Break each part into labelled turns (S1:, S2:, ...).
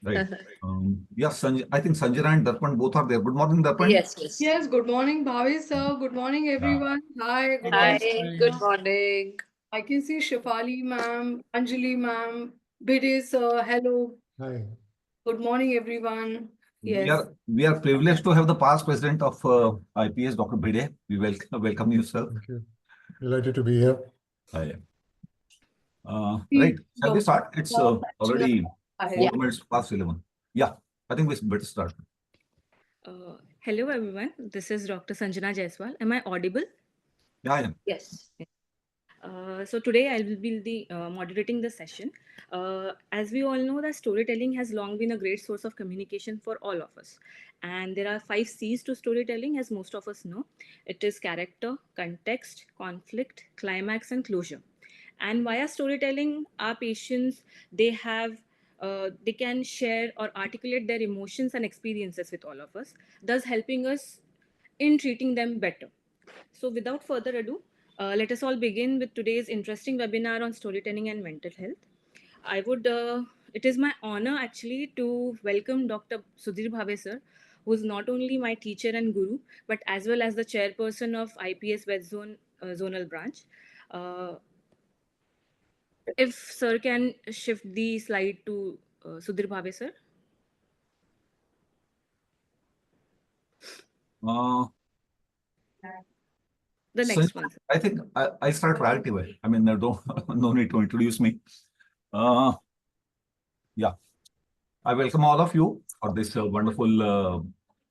S1: Right. Yes, I think Sanjana and Darpan both are there. Good morning, Darpan.
S2: Yes.
S3: Yes, good morning, Bhavi sir. Good morning, everyone. Hi, good
S2: Hi,
S3: morning.
S2: good morning.
S3: I can see Shafali ma'am, Anjali ma'am, Bide sir. Hello.
S4: Hi.
S3: Good morning, everyone. Yes.
S1: We are privileged to have the past president of IPS, Dr. Bhide. We welcome you, sir.
S4: Thank you. Delighted to be here.
S1: Hi. Right. Shall we start? It's already
S3: Hi.
S1: 4 minutes past 11. Yeah, I think we better start.
S5: Hello everyone, this is Dr. Sanjana Jaiswal. Am I audible?
S1: Yeah, yeah.
S2: Yes.
S5: So today I will be moderating the session. As we all know that storytelling has long been a great source of communication for all of us. And there are 5 C's to storytelling as most of us know. It is character, context, conflict, climax and closure. And via storytelling, our patients, they can share or articulate their emotions and experiences with all of us, thus helping us in treating them better. So without further ado, let us all begin with today's interesting webinar on storytelling and mental health. It is my honor actually to welcome Dr. Sudhir Bhave sir, who is not only my teacher and guru, but as well as the chairperson of IPS West Zone Zonal Branch. Uh, if sir can shift the slide to Sudhir Bhave sir. The next one.
S1: I think I start right away. I mean, no need to introduce me. Yeah, I welcome all of you for this wonderful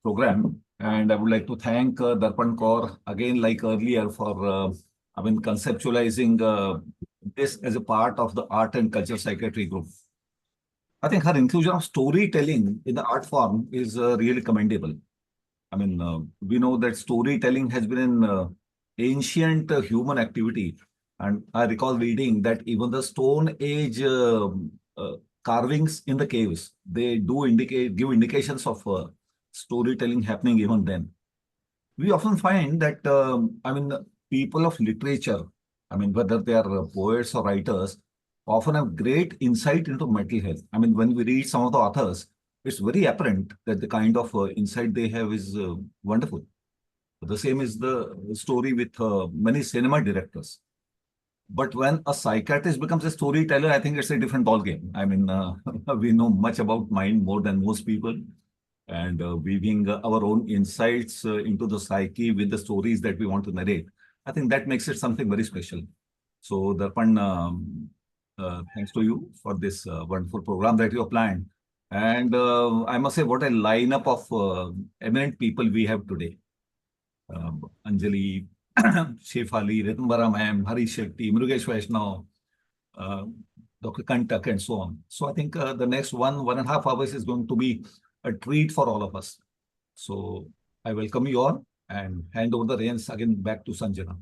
S1: program. And I would like to thank Darpan Kaur again, like earlier, for conceptualizing this as a part of the art and culture psychiatry group. I think her inclusion of storytelling in the art form is really commendable. I mean, we know that storytelling has been an ancient human activity. And I recall reading that even the Stone Age carvings in the caves, they do give indications of storytelling happening even then. We often find that, people of literature, whether they are poets or writers, often have great insight into mental health. I mean, when we read some of the authors, it's very apparent that the kind of insight they have is wonderful. The same is the story with many cinema directors. But when a psychiatrist becomes a storyteller, I think it's a different ballgame. I mean, we know much about mind more than most people, and weaving our own insights into the psyche with the stories that we want to narrate. I think that makes it something very special. So, Darpan, thanks to you for this wonderful program that you have planned. And I must say, what a lineup of eminent people we have today. Anjali, Shefali, Ritambara ma'am, Harish Shetty, Murugesh Vaishnav, Dr. Kantak, and so on. So I think the next 1.5 hours is going to be a treat for all of us. So I welcome you all and hand over the reins again back to Sanjana.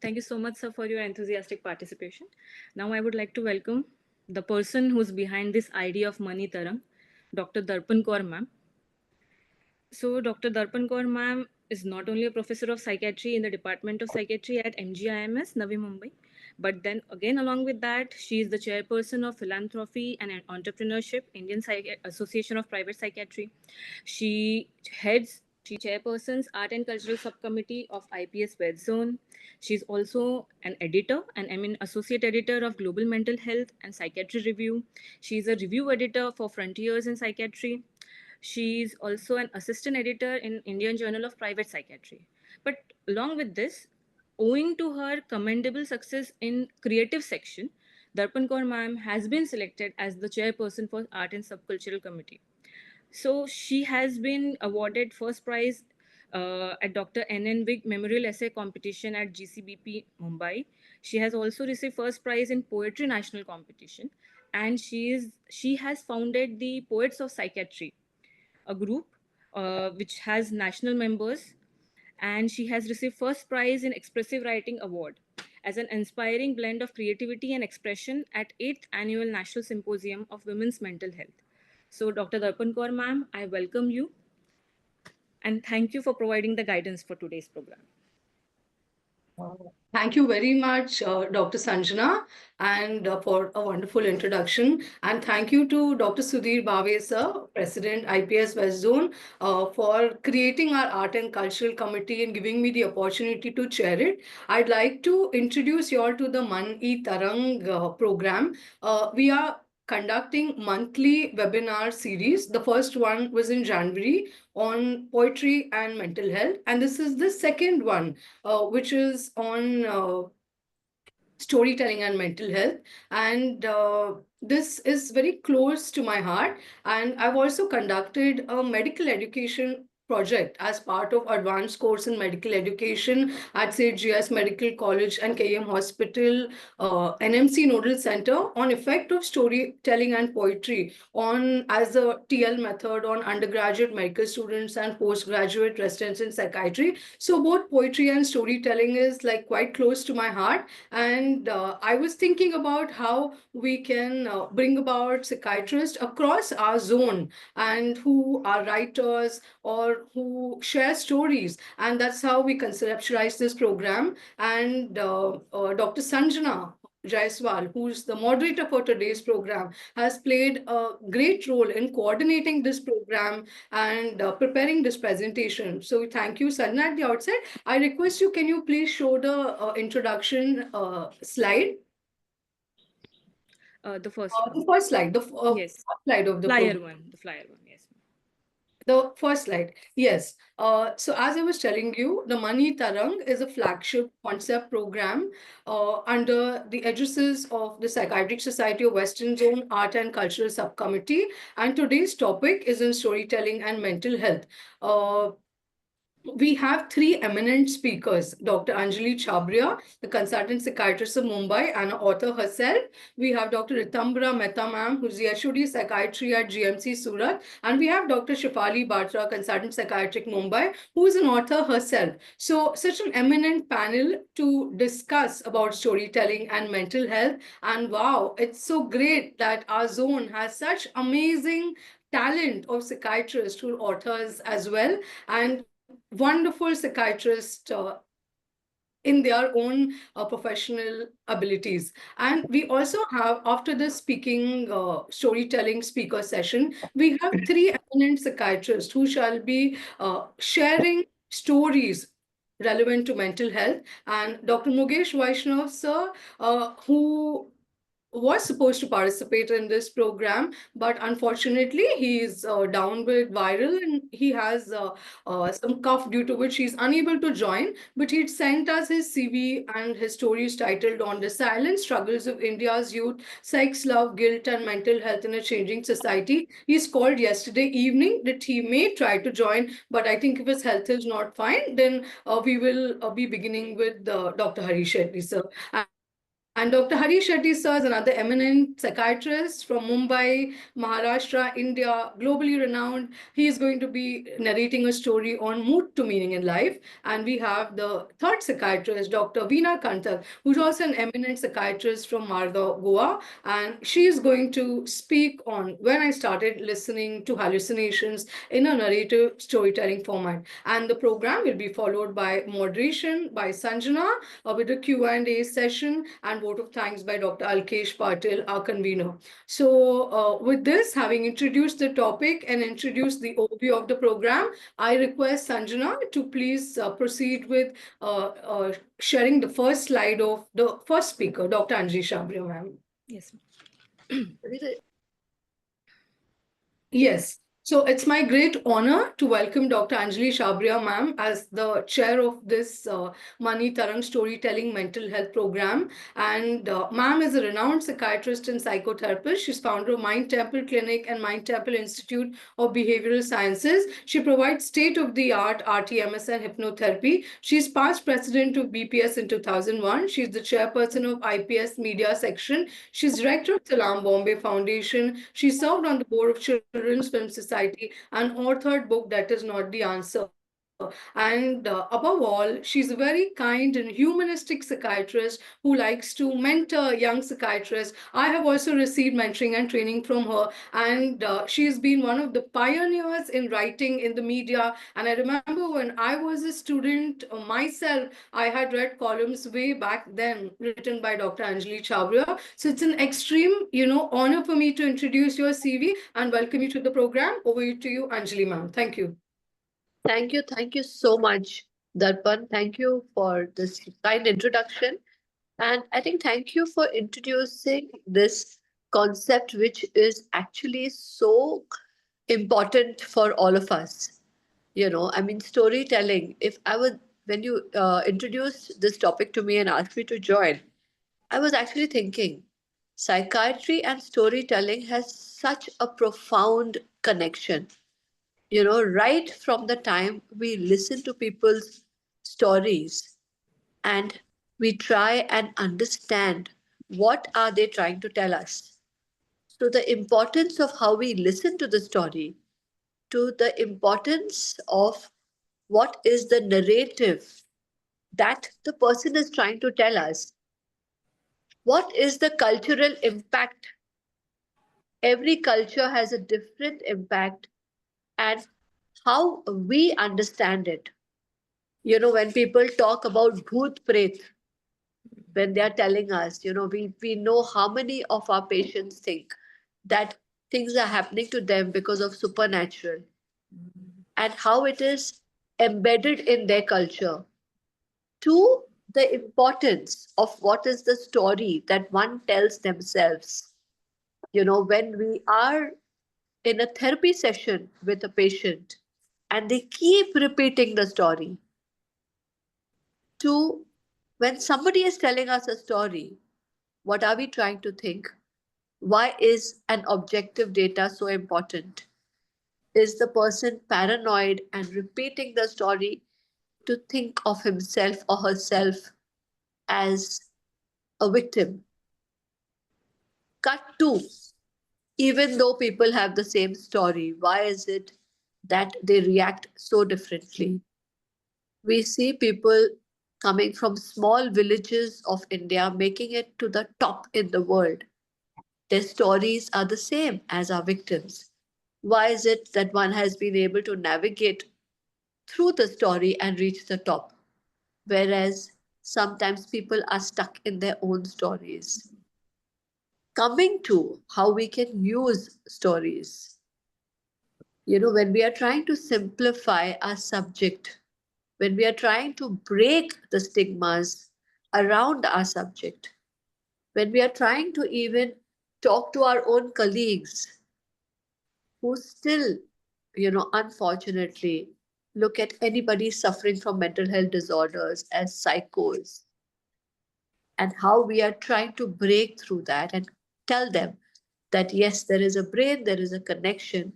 S5: Thank you so much, sir, for your enthusiastic participation. Now I would like to welcome the person who's behind this idea of Money Tarang, Dr. Darpan Kaur ma'am. So Dr. Darpan Kaur ma'am is not only a professor of psychiatry in the Department of Psychiatry at MGIMS, Navi Mumbai, but then again along with that, she is the chairperson of Philanthropy and Entrepreneurship, Indian Association of Private Psychiatry. She chairpersons Art and Cultural Subcommittee of IPS West Zone. She's also an editor and associate editor of Global Mental Health and Psychiatry Review. She's a review editor for Frontiers in Psychiatry. She's also an assistant editor in Indian Journal of Private Psychiatry. But along with this, owing to her commendable success in creative section, Darpan Kaur ma'am has been selected as the chairperson for Art and Subcultural Committee. So she has been awarded first prize at Dr. N.N. Vig Memorial Essay Competition at GCBP Mumbai. She has also received first prize in Poetry National Competition, and she has founded the Poets of Psychiatry, a group which has national members, and she has received first prize in Expressive Writing Award as an inspiring blend of creativity and expression at 8th Annual National Symposium of Women's Mental Health. So Dr. Darpan Kaur ma'am, I welcome you and thank you for providing the guidance for today's program.
S3: Thank you very much, Dr. Sanjana, and for a wonderful introduction. And thank you to Dr. Sudhir Bhave, sir, President, IPS West Zone, for creating our Art and Cultural Committee and giving me the opportunity to chair it. I'd like to introduce you all to the Man-e-Tarang program. We are conducting monthly webinar series. The first one was in January on poetry and mental health. And this is the second one, which is on storytelling and mental health. And this is very close to my heart. And I've also conducted a medical education project as part of advanced course in medical education at St. GS Medical College and KM Hospital, NMC Nodal Center on effect of storytelling and poetry on as a TL method on undergraduate medical students and postgraduate residents in psychiatry. So both poetry and storytelling is like quite close to my heart. And I was thinking about how we can bring about psychiatrists across our zone and who are writers or who share stories. And that's how we conceptualize this program. And Dr. Sanjana Jaiswal, who's the moderator for today's program, has played a great role in coordinating this program and preparing this presentation. So thank you, Sanjana, at the outset. I request you, can you please show the introduction slide?
S5: The first
S3: The
S5: one.
S3: first slide, the
S5: Yes.
S3: first slide of the
S5: Flyer
S3: program.
S5: one. The flyer one. Yes.
S3: The first slide, yes. So as I was telling you, the Man-e-Tarang is a flagship concept program under the aegis of the Psychiatric Society of Western Zone Art and Cultural Subcommittee. And today's topic is in storytelling and mental health. We have three eminent speakers, Dr. Anjali Chhabria, the consultant psychiatrist of Mumbai and an author herself. We have Dr. Ritambra Mehta ma'am, who's the HOD psychiatry at GMC Surat. And we have Dr. Shefali Batra, consultant psychiatric Mumbai, who is an author herself. So such an eminent panel to discuss about storytelling and mental health. And wow, it's so great that our zone has such amazing talent of psychiatrists who are authors as well. And wonderful psychiatrists in their own professional abilities. And we also have, after the speaking storytelling speaker session, we have three eminent psychiatrists who shall be sharing stories relevant to mental health. And Dr. Mukesh Vaishnav, sir, who was supposed to participate in this program, but unfortunately he's down with viral and he has some cough due to which he's unable to join, but he'd sent us his CV and his stories titled On the Silent Struggles of India's Youth, Sex, Love, Guilt and Mental Health in a Changing Society. He's called yesterday evening that he may try to join, but I think if his health is not fine, then we will be beginning with Dr. Hari Shetty, sir. And Dr. Hari Shetty, sir, is another eminent psychiatrist from Mumbai, Maharashtra, India, globally renowned. He is going to be narrating a story on mood to meaning in life. And we have the third psychiatrist, Dr. Veena Kantak, who's also an eminent psychiatrist from Margao, Goa. And she is going to speak on when I started listening to hallucinations in a narrative storytelling format. And the program will be followed by moderation by Sanjana with a Q&A session and vote of thanks by Dr. Alkesh Patil, our convener. So with this, having introduced the topic and introduced the overview of the program, I request Sanjana to please proceed with sharing the first slide of the first speaker, Dr. Anjali Chhabria, ma'am.
S5: Yes.
S3: Yes. So it's my great honor to welcome Dr. Anjali Chhabria, ma'am, as the chair of this Man-e-Tarang Storytelling Mental Health Program. And ma'am is a renowned psychiatrist and psychotherapist. She's founder of Mind Temple Clinic and Mind Temple Institute of Behavioral Sciences. She provides state-of-the-art RTMS and hypnotherapy. She's past president of BPS in 2001. She's the chairperson of IPS Media Section. She's director of Salam Bombay Foundation. She served on the board of Children's Film Society and authored book That Is Not the Answer. And above all, she's a very kind and humanistic psychiatrist who likes to mentor young psychiatrists. I have also received mentoring and training from her, and she's been one of the pioneers in writing in the media. And I remember when I was a student myself, I had read columns way back then written by Dr. Anjali Chabria. So it's an extreme, honor for me to introduce your CV and welcome you to the program. Over to you, Anjali ma'am. Thank you.
S2: Thank you so much, Darpan. Thank you for this kind introduction. And I think thank you for introducing this concept, which is actually so important for all of us. I mean, storytelling. When you introduced this topic to me and asked me to join, I was actually thinking psychiatry and storytelling has such a profound connection. Right from the time we listen to people's stories and we try and understand what are they trying to tell us. So the importance of how we listen to the story, to the importance of what is the narrative that the person is trying to tell us. What is the cultural impact? Every culture has a different impact, and how we understand it. When people talk about bhoot pret, when they are telling us, we know how many of our patients think that things are happening to them because of supernatural, and how it is embedded in their culture. To the importance of what is the story that one tells themselves. When we are in a therapy session with a patient and they keep repeating the story, to when somebody is telling us a story, what are we trying to think? Why is an objective data so important? Is the person paranoid and repeating the story to think of himself or herself as a victim? Cut two. Even though people have the same story, why is it that they react so differently? We see people coming from small villages of India making it to the top in the world. Their stories are the same as our victims. Why is it that one has been able to navigate through the story and reach the top, whereas sometimes people are stuck in their own stories? Coming to how we can use stories. When we are trying to simplify our subject, when we are trying to break the stigmas around our subject, when we are trying to even talk to our own colleagues who still, unfortunately, look at anybody suffering from mental health disorders as psychos, and how we are trying to break through that and tell them that yes, there is a brain, there is a connection,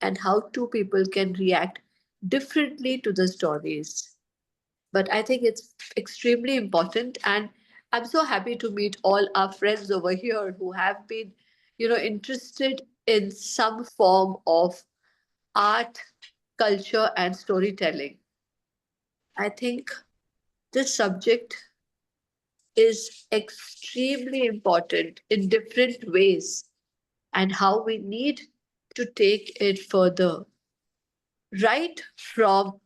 S2: and how two people can react differently to the stories. But I think it's extremely important, and I'm so happy to meet all our friends over here who have been, interested in some form of art, culture, and storytelling. I think this subject is extremely important in different ways, and how we need to take it further. Right from,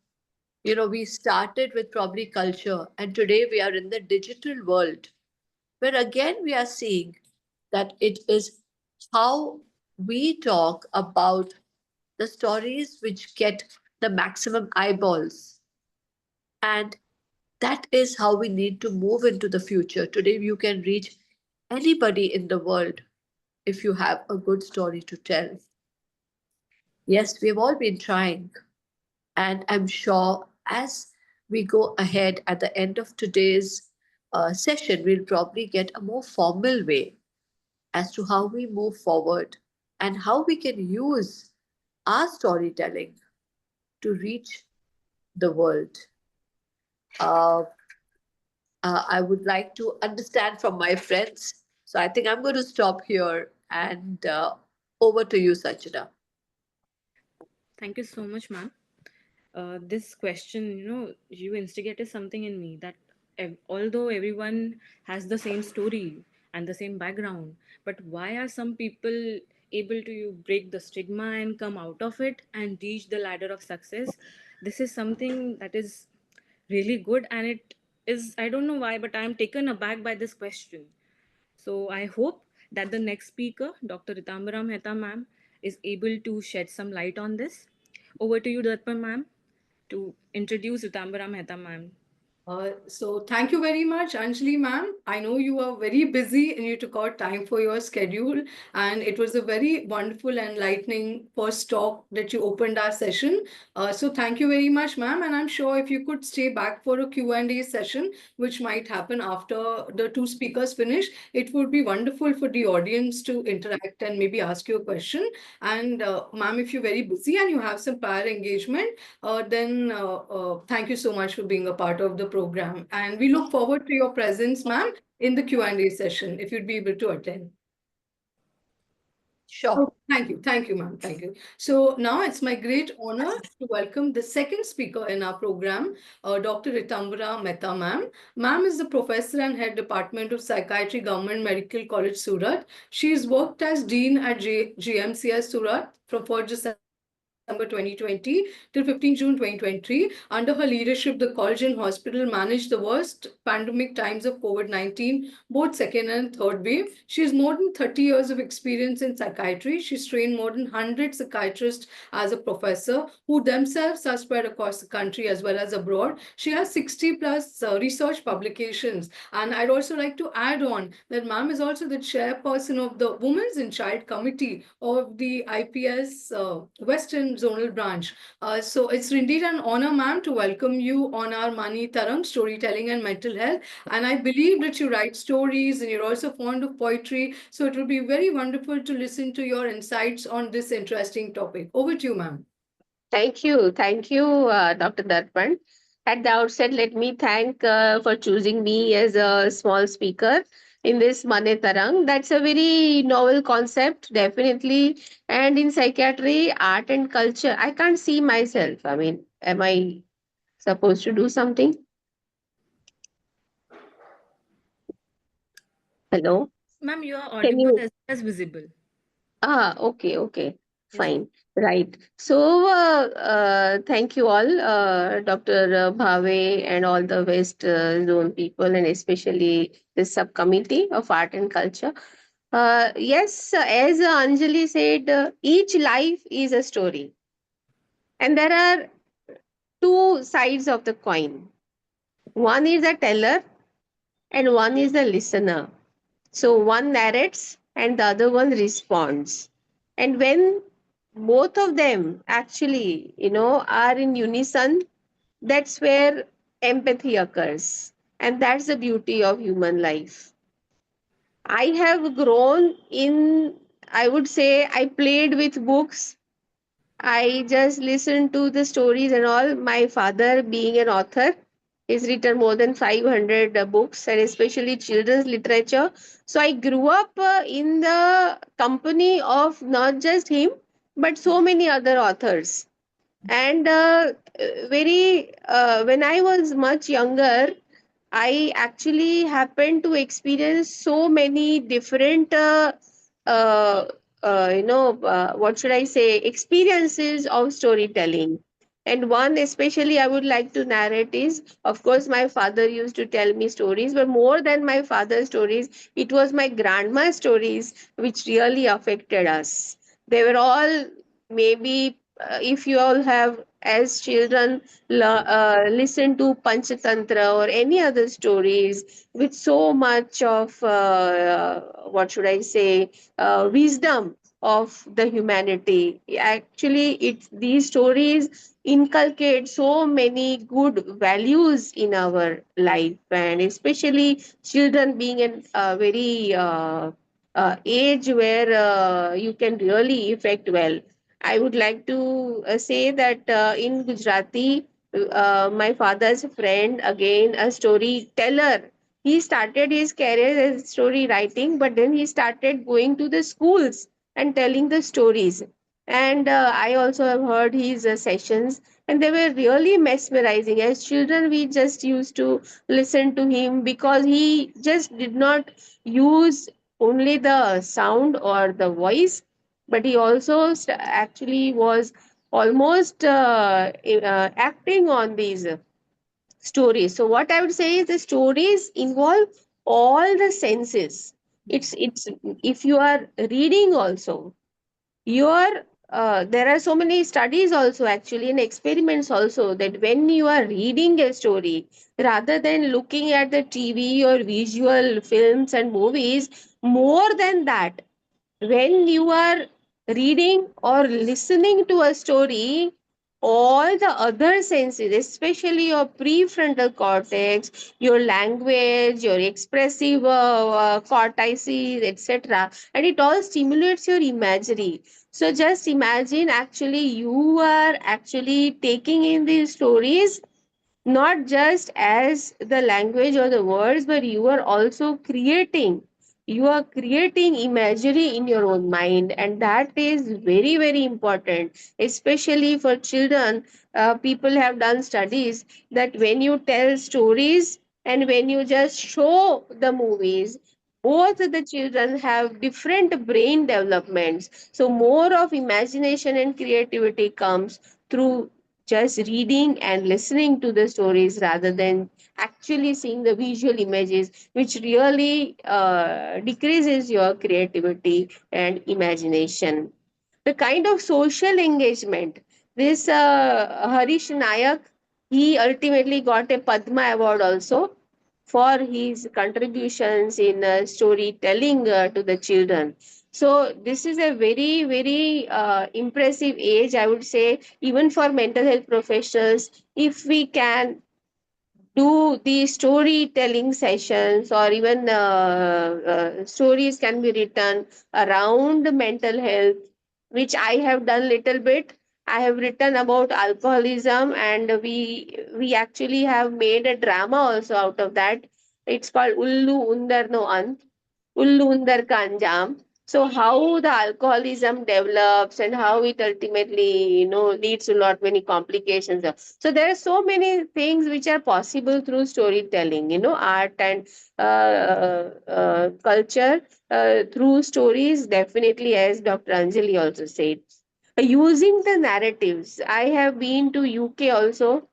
S2: we started with probably culture, and today we are in the digital world, where again we are seeing that it is how we talk about the stories which get the maximum eyeballs. And that is how we need to move into the future. Today, you can reach anybody in the world if you have a good story to tell. Yes, we've all been trying. And I'm sure as we go ahead at the end of today's session, we'll probably get a more formal way as to how we move forward and how we can use our storytelling to reach the world. I would like to understand from my friends. So I think I'm going to stop here, and over to you, Sachita.
S5: Thank you so much, ma'am. this question, you instigated something in me that although everyone has the same story and the same background, but why are some people able to break the stigma and come out of it and reach the ladder of success? This is something that is really good, and it is, I don't know why, but I am taken aback by this question. So I hope that the next speaker, Dr. Ritambara Mehta ma'am, is able to shed some light on this. Over to you, Darpan ma'am, to introduce Ritambara Mehta ma'am.
S3: So thank you very much, Anjali ma'am. I know you are very busy and you took out time for your schedule, and it was a very wonderful and enlightening first talk that you opened our session. So thank you very much, ma'am. And I'm sure if you could stay back for a Q&A session, which might happen after the two speakers finish, it would be wonderful for the audience to interact and maybe ask you a question. And ma'am, if you're very busy and you have some prior engagement, then thank you so much for being a part of the program. And we look forward to your presence, ma'am, in the Q&A session, if you'd be able to attend.
S2: Sure.
S3: Oh, thank you, ma'am. Thank you. So now it's my great honor to welcome the second speaker in our program, Dr. Ritambara Mehta ma'am. Ma'am is the professor and head department of psychiatry, Government Medical College, Surat. She's worked as dean at GMCS Surat from 1st December 2020 till 15 June 2023. Under her leadership, the college and hospital managed the worst pandemic times of COVID-19, both second and third wave. She has more than 30 years of experience in psychiatry. She's trained more than 100 psychiatrists as a professor who themselves are spread across the country as well as abroad. She has 60 plus research publications. And I'd also like to add on that ma'am is also the chairperson of the Women's and Child Committee of the IPS Western Zonal Branch. So it's indeed an honor, ma'am, to welcome you on our Mani Tarang, Storytelling and Mental Health. And I believe that you write stories and you're also fond of poetry. So it will be very wonderful to listen to your insights on this interesting topic. Over to you, ma'am.
S6: Thank you. Thank you, Dr. Darpan. At the outset, let me thank for choosing me as a small speaker in this Mane Tarang. That's a very novel concept, definitely. And in psychiatry, art and culture, I can't see myself. I mean, am I supposed to do something? Hello?
S5: Ma'am, you are
S6: Can
S5: audible
S6: you?
S5: as well as visible.
S6: Okay.
S5: Yes.
S6: Fine. Right. So, thank you all, Dr. Bhave and all the West Zone people, and especially this subcommittee of art and culture. Yes, as Anjali said, each life is a story, and there are two sides of the coin. One is the teller, and one is the listener. So one narrates and the other one responds. And when both of them actually, are in unison, that's where empathy occurs. And that's the beauty of human life. I have grown in, I would say, I played with books. I just listened to the stories and all. My father, being an author, he's written more than 500 books, and especially children's literature. So I grew up in the company of not just him, but so many other authors. And when I was much younger, I actually happened to experience so many different, uh, what should I say, experiences of storytelling. And one especially I would like to narrate is, of course, my father used to tell me stories, but more than my father's stories, it was my grandma's stories which really affected us. They were all maybe, if you all have as children listen to Panchatantra or any other stories with so much of, what should I say, wisdom of the humanity. Actually, these stories inculcate so many good values in our life, and especially children being a very age where you can really effect well. I would like to say that in Gujarati, my father's friend, again a storyteller, he started his career as story writing, but then he started going to the schools and telling the stories. And I also have heard his sessions. and they were really mesmerizing. As children, we just used to listen to him because he just did not use only the sound or the voice, but he also actually was almost acting on these stories. So what I would say is the stories involve all the senses. It's if you are reading also, your there are so many studies also actually and experiments also that when you are reading a story rather than looking at the TV or visual films and movies, more than that, when you are reading or listening to a story, all the other senses, especially your prefrontal cortex, your language, your expressive cortices, etc., and it all stimulates your imagery. So just imagine actually you are actually taking in these stories not just as the language or the words, but you are also creating. You are creating imagery in your own mind, and that is very, very important, especially for children. People have done studies that when you tell stories and when you just show the movies, both the children have different brain developments. So, more of imagination and creativity comes through just reading and listening to the stories rather than actually seeing the visual images, which really decreases your creativity and imagination. The kind of social engagement, this Harish Nayak, he ultimately got a Padma Award also for his contributions in storytelling to the children. So this is a very, very impressive age, I would say, even for mental health professionals. If we can do the storytelling sessions, or even stories can be written around mental health, which I have done little bit. I have written about alcoholism, and we actually have made a drama also out of that. It's called Ullu Undar No Ant, Ullu Undar Ka Anjam. So how the alcoholism develops and how it ultimately, leads to lot many complications. So there are so many things which are possible through storytelling, art and culture through stories, definitely, as Dr. Anjali also said. Using the narratives, I have been to UK also,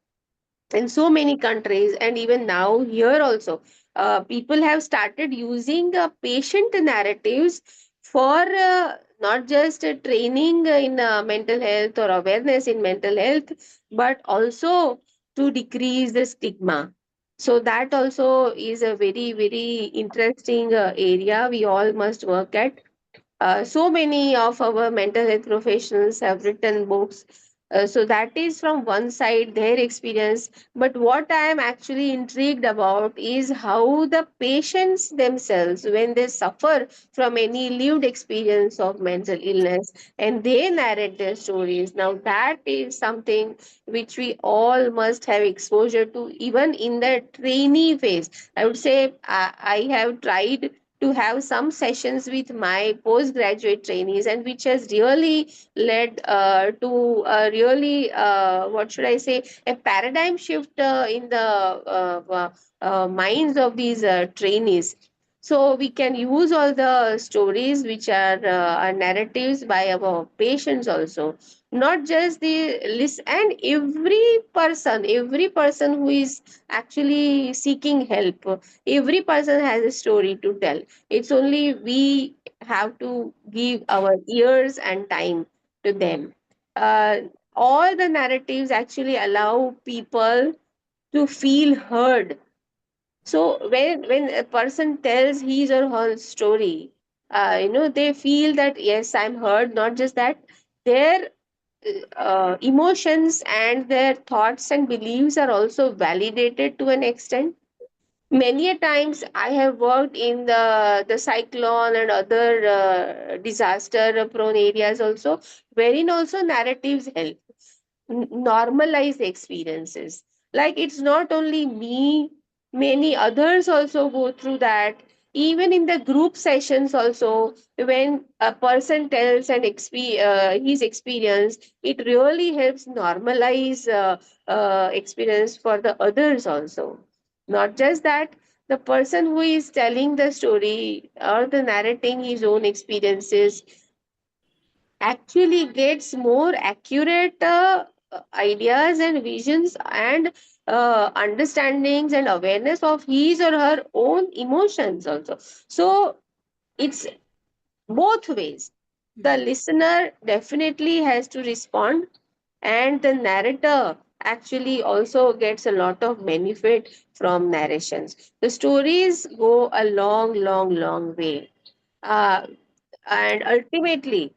S6: in so many countries, and even now here also, people have started using patient narratives for not just training in mental health or awareness in mental health, but also to decrease the stigma. So that also is a very, very interesting area we all must work at. So many of our mental health professionals have written books. So that is from one side their experience. But what I am actually intrigued about is how the patients themselves, when they suffer from any lived experience of mental illness and they narrate their stories. Now, that is something which we all must have exposure to, even in the trainee phase. I would say I have tried to have some sessions with my postgraduate trainees, and which has really led to really, what should I say, a paradigm shift in the minds of these trainees. So we can use all the stories which are narratives by our patients also, not just the list. And every person who is actually seeking help, every person has a story to tell. It's only we have to give our ears and time to them. uh, all the narratives actually allow people to feel heard. So when a person tells his or her story, they feel that yes, I'm heard. Not just that, their emotions and their thoughts and beliefs are also validated to an extent. Many a times I have worked in the cyclone and other disaster prone areas also, wherein also narratives help normalize experiences. Like it's not only me, many others also go through that. even in the group sessions also, when a person tells his experience, it really helps normalize experience for the others also. Not just that, the person who is telling the story or the narrating his own experiences actually gets more accurate ideas and visions and understandings and awareness of his or her own emotions also. So it's both ways. The listener definitely has to respond, and the narrator actually also gets a lot of benefit from narrations. The stories go a long way. And ultimately,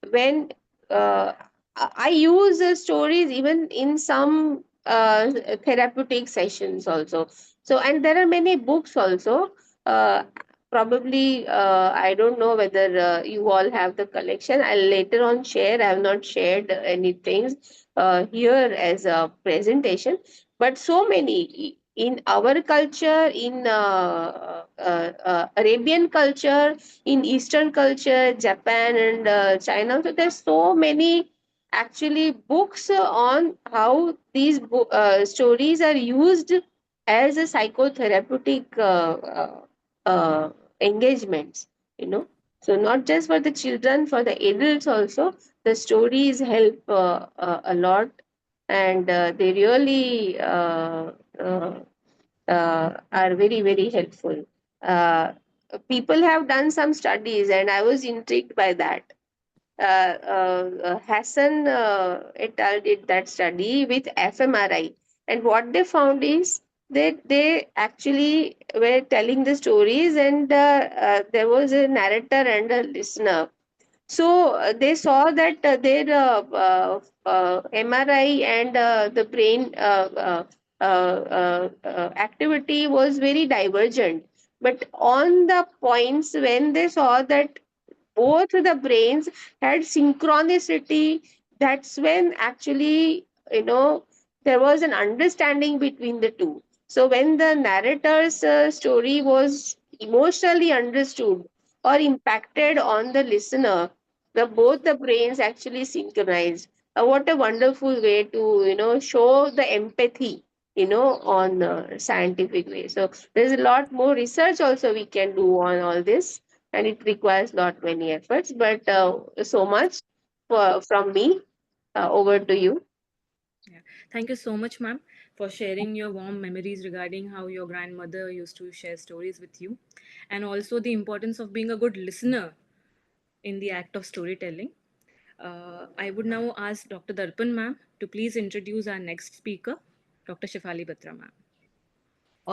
S6: when I use stories even in some therapeutic sessions also. So, and there are many books also. Uh, Probably, I don't know whether you all have the collection. I'll later on share. I have not shared any things here as a presentation, but so many in our culture, in Arabian culture, in Eastern culture, Japan and China. So there's so many actually books on how these stories are used as a psychotherapeutic engagements. You know, so not just for the children, for the adults also, the stories help a lot, and they really are very helpful. Uh, People have done some studies, and I was intrigued by that. Hassan et al. Did that study with fMRI, and what they found is that they actually were telling the stories, and there was a narrator and a listener. So they saw that their MRI and the brain activity was very divergent. But on the points when they saw that both the brains had synchronicity, that's when actually, you know, there was an understanding between the two. So when the narrator's story was emotionally understood or impacted on the listener, the both the brains actually synchronized. What a wonderful way to, you know, show the empathy, you know, on scientific way. So there's a lot more research also we can do on all this, and it requires not many efforts, but so much from me. Over to you.
S5: Thank you so much, ma'am, for sharing your warm memories regarding how your grandmother used to share stories with you, and also the importance of being a good listener in the act of storytelling. I would now ask Dr. Darpan ma'am to please introduce our next speaker, Dr. Shefali Batra ma'am.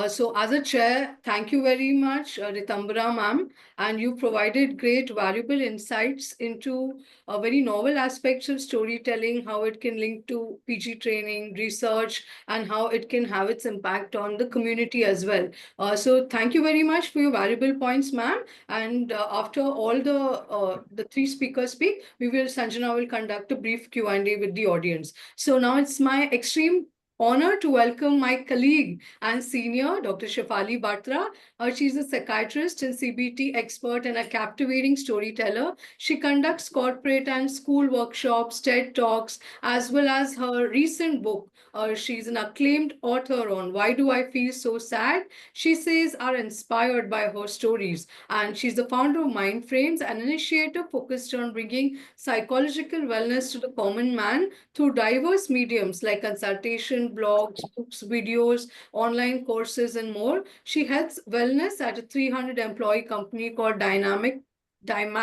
S3: So as a chair, thank you very much, Ritambara ma'am, and you provided great valuable insights into very novel aspects of storytelling, how it can link to PG training, research, and how it can have its impact on the community as well. So thank you very much for your valuable points, ma'am. And after all the three speakers speak, Sanjana will conduct a brief Q&A with the audience. So now it's my extreme honor to welcome my colleague and senior, Dr. Shefali Batra. She's a psychiatrist and CBT expert and a captivating storyteller. She conducts corporate and school workshops, TED Talks, as well as her recent book. She's an acclaimed author on Why Do I Feel So Sad? She says are inspired by her stories. And she's the founder of Mindframes, an initiative focused on bringing psychological wellness to the common man through diverse mediums like consultation, blogs, books, videos, online courses, and more. She heads wellness at a 300-employee company called Dynamic.
S7: It's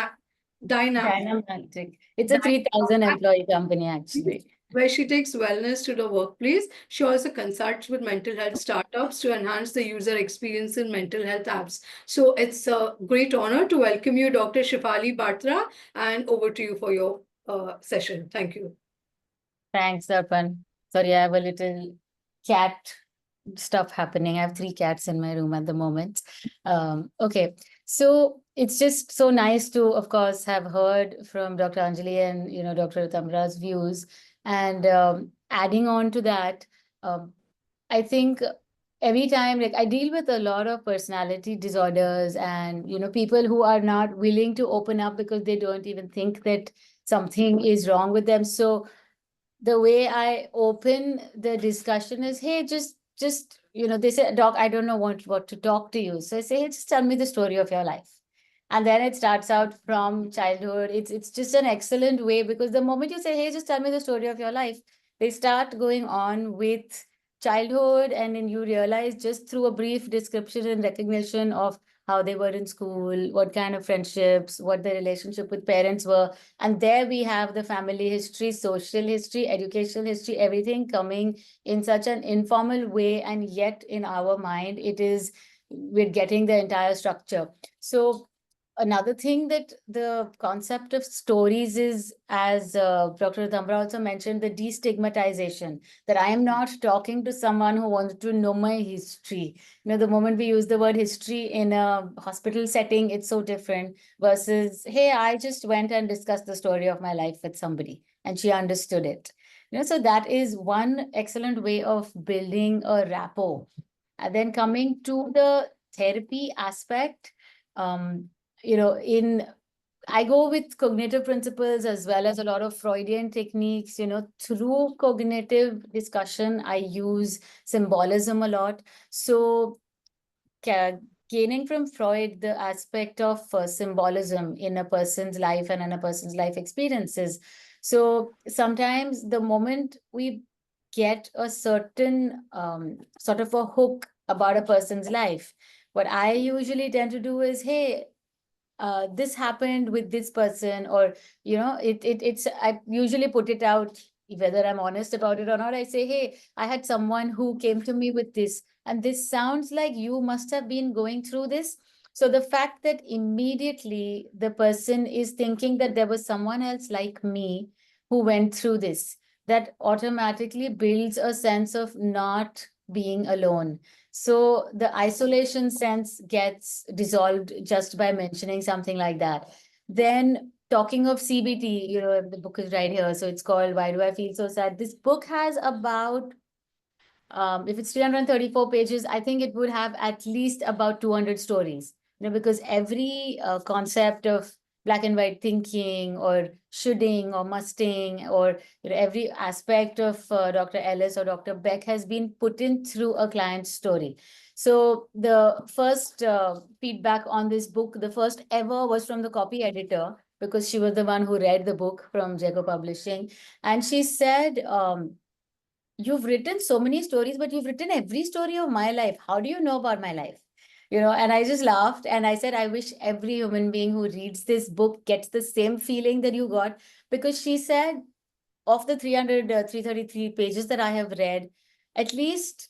S7: a 3,000 employee company, actually.
S3: Where she takes wellness to the workplace. She also consults with mental health startups to enhance the user experience in mental health apps. So it's a great honor to welcome you, Dr. Shefali Batra, and over to you for your session. Thank you.
S7: Thanks, Darpan. Sorry, I have a little cat stuff happening. I have 3 cats in my room at the moment. Okay, so it's just so nice to, of course, have heard from Dr. Anjali and, you know, Dr. Ritambra's views. And adding on to that, I think every time, like I deal with a lot of personality disorders and, people who are not willing to open up because they don't even think that something is wrong with them. So the way I open the discussion is, hey, just, they say, doc, I don't know what to talk to you. So I say, hey, just tell me the story of your life. And then it starts out from childhood. It's just an excellent way, because the moment you say, hey, just tell me the story of your life, they start going on with childhood, and then you realize just through a brief description and recognition of how they were in school, what kind of friendships, what the relationship with parents were. And there we have the family history, social history, educational history, everything coming in such an informal way. And yet in our mind, we're getting the entire structure. So another thing that the concept of stories is, as Dr. Thambra also mentioned, the destigmatization, that I am not talking to someone who wants to know my history. The moment we use the word history in a hospital setting, it's so different versus, hey, I just went and discussed the story of my life with somebody and she understood it. So that is one excellent way of building a rapport. And then coming to the therapy aspect, I go with cognitive principles as well as a lot of Freudian techniques. Through cognitive discussion, I use symbolism a lot. So gaining from Freud the aspect of symbolism in a person's life and in a person's life experiences. So sometimes the moment we get a certain sort of a hook about a person's life, what I usually tend to do is, hey, this happened with this person, or I usually put it out, whether I'm honest about it or not. I say, hey, I had someone who came to me with this, and this sounds like you must have been going through this. So the fact that immediately the person is thinking that there was someone else like me who went through this, that automatically builds a sense of not being alone. So the isolation sense gets dissolved just by mentioning something like that. Then talking of CBT, the book is right here. So it's called Why Do I Feel So Sad? This book has about, if it's 334 pages, I think it would have at least about 200 stories, because every concept of black and white thinking or shoulding or musting, or every aspect of Dr. Ellis or Dr. Beck has been put in through a client's story. So the first feedback on this book, the first ever, was from the copy editor, because she was the one who read the book from Jago Publishing. And she said, you've written so many stories, but you've written every story of my life. How do you know about my life? And I just laughed and I said, I wish every human being who reads this book gets the same feeling that you got, because she said, of the 333 pages that I have read, at least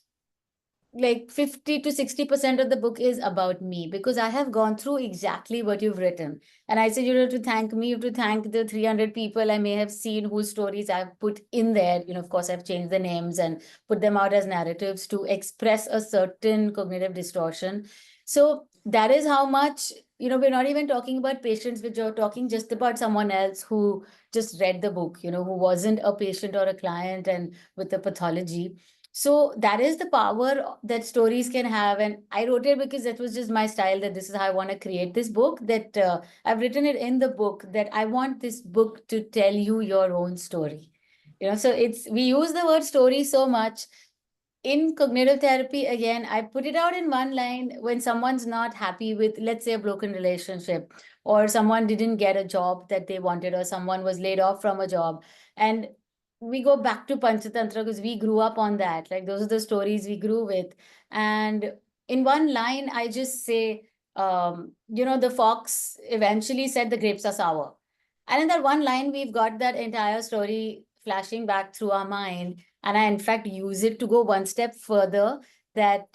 S7: like 50 to 60% of the book is about me, because I have gone through exactly what you've written. And I said, you have to thank me, you have to thank the 300 people I may have seen whose stories I've put in there. Of course, I've changed the names and put them out as narratives to express a certain cognitive distortion. So that is how much, we're not even talking about patients, we're talking just about someone else who just read the book, who wasn't a patient or a client and with a pathology. So that is the power that stories can have. And I wrote it because that was just my style, that this is how I want to create this book, that I've written it in the book, that I want this book to tell you your own story. So we use the word story so much. In cognitive therapy, again, I put it out in one line. When someone's not happy with, let's say, a broken relationship, or someone didn't get a job that they wanted, or someone was laid off from a job, and we go back to Panchatantra because we grew up on that. Like, those are the stories we grew with. And in one line, I just say, the fox eventually said the grapes are sour. And in that one line, we've got that entire story flashing back through our mind. And I, in fact, use it to go one step further, that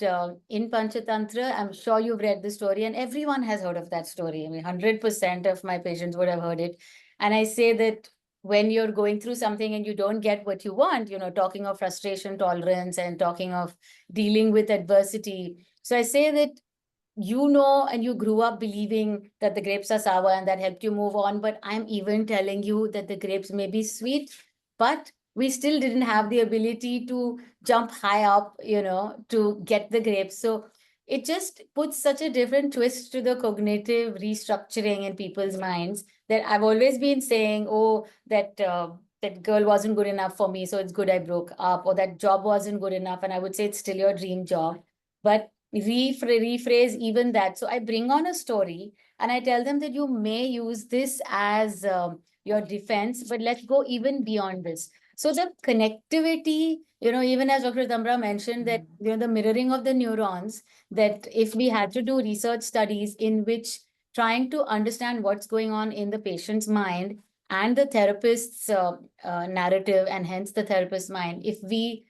S7: in Panchatantra, I'm sure you've read the story and everyone has heard of that story. I mean, 100% of my patients would have heard it. And I say that when you're going through something and you don't get what you want, talking of frustration tolerance and talking of dealing with adversity. So I say that, and you grew up believing that the grapes are sour and that helped you move on. But I'm even telling you that the grapes may be sweet, but we still didn't have the ability to jump high up, to get the grapes. So it just puts such a different twist to the cognitive restructuring in people's minds that I've always been saying, oh, that girl wasn't good enough for me, so it's good I broke up, or that job wasn't good enough. And I would say it's still your dream job. But rephrase even that. So I bring on a story and I tell them that you may use this as your defense, but let's go even beyond this. So the connectivity, even as Dr. Tambra mentioned, that the mirroring of the neurons, that if we had to do research studies in which trying to understand what's going on in the patient's mind and the therapist's narrative, and hence the therapist's mind, if we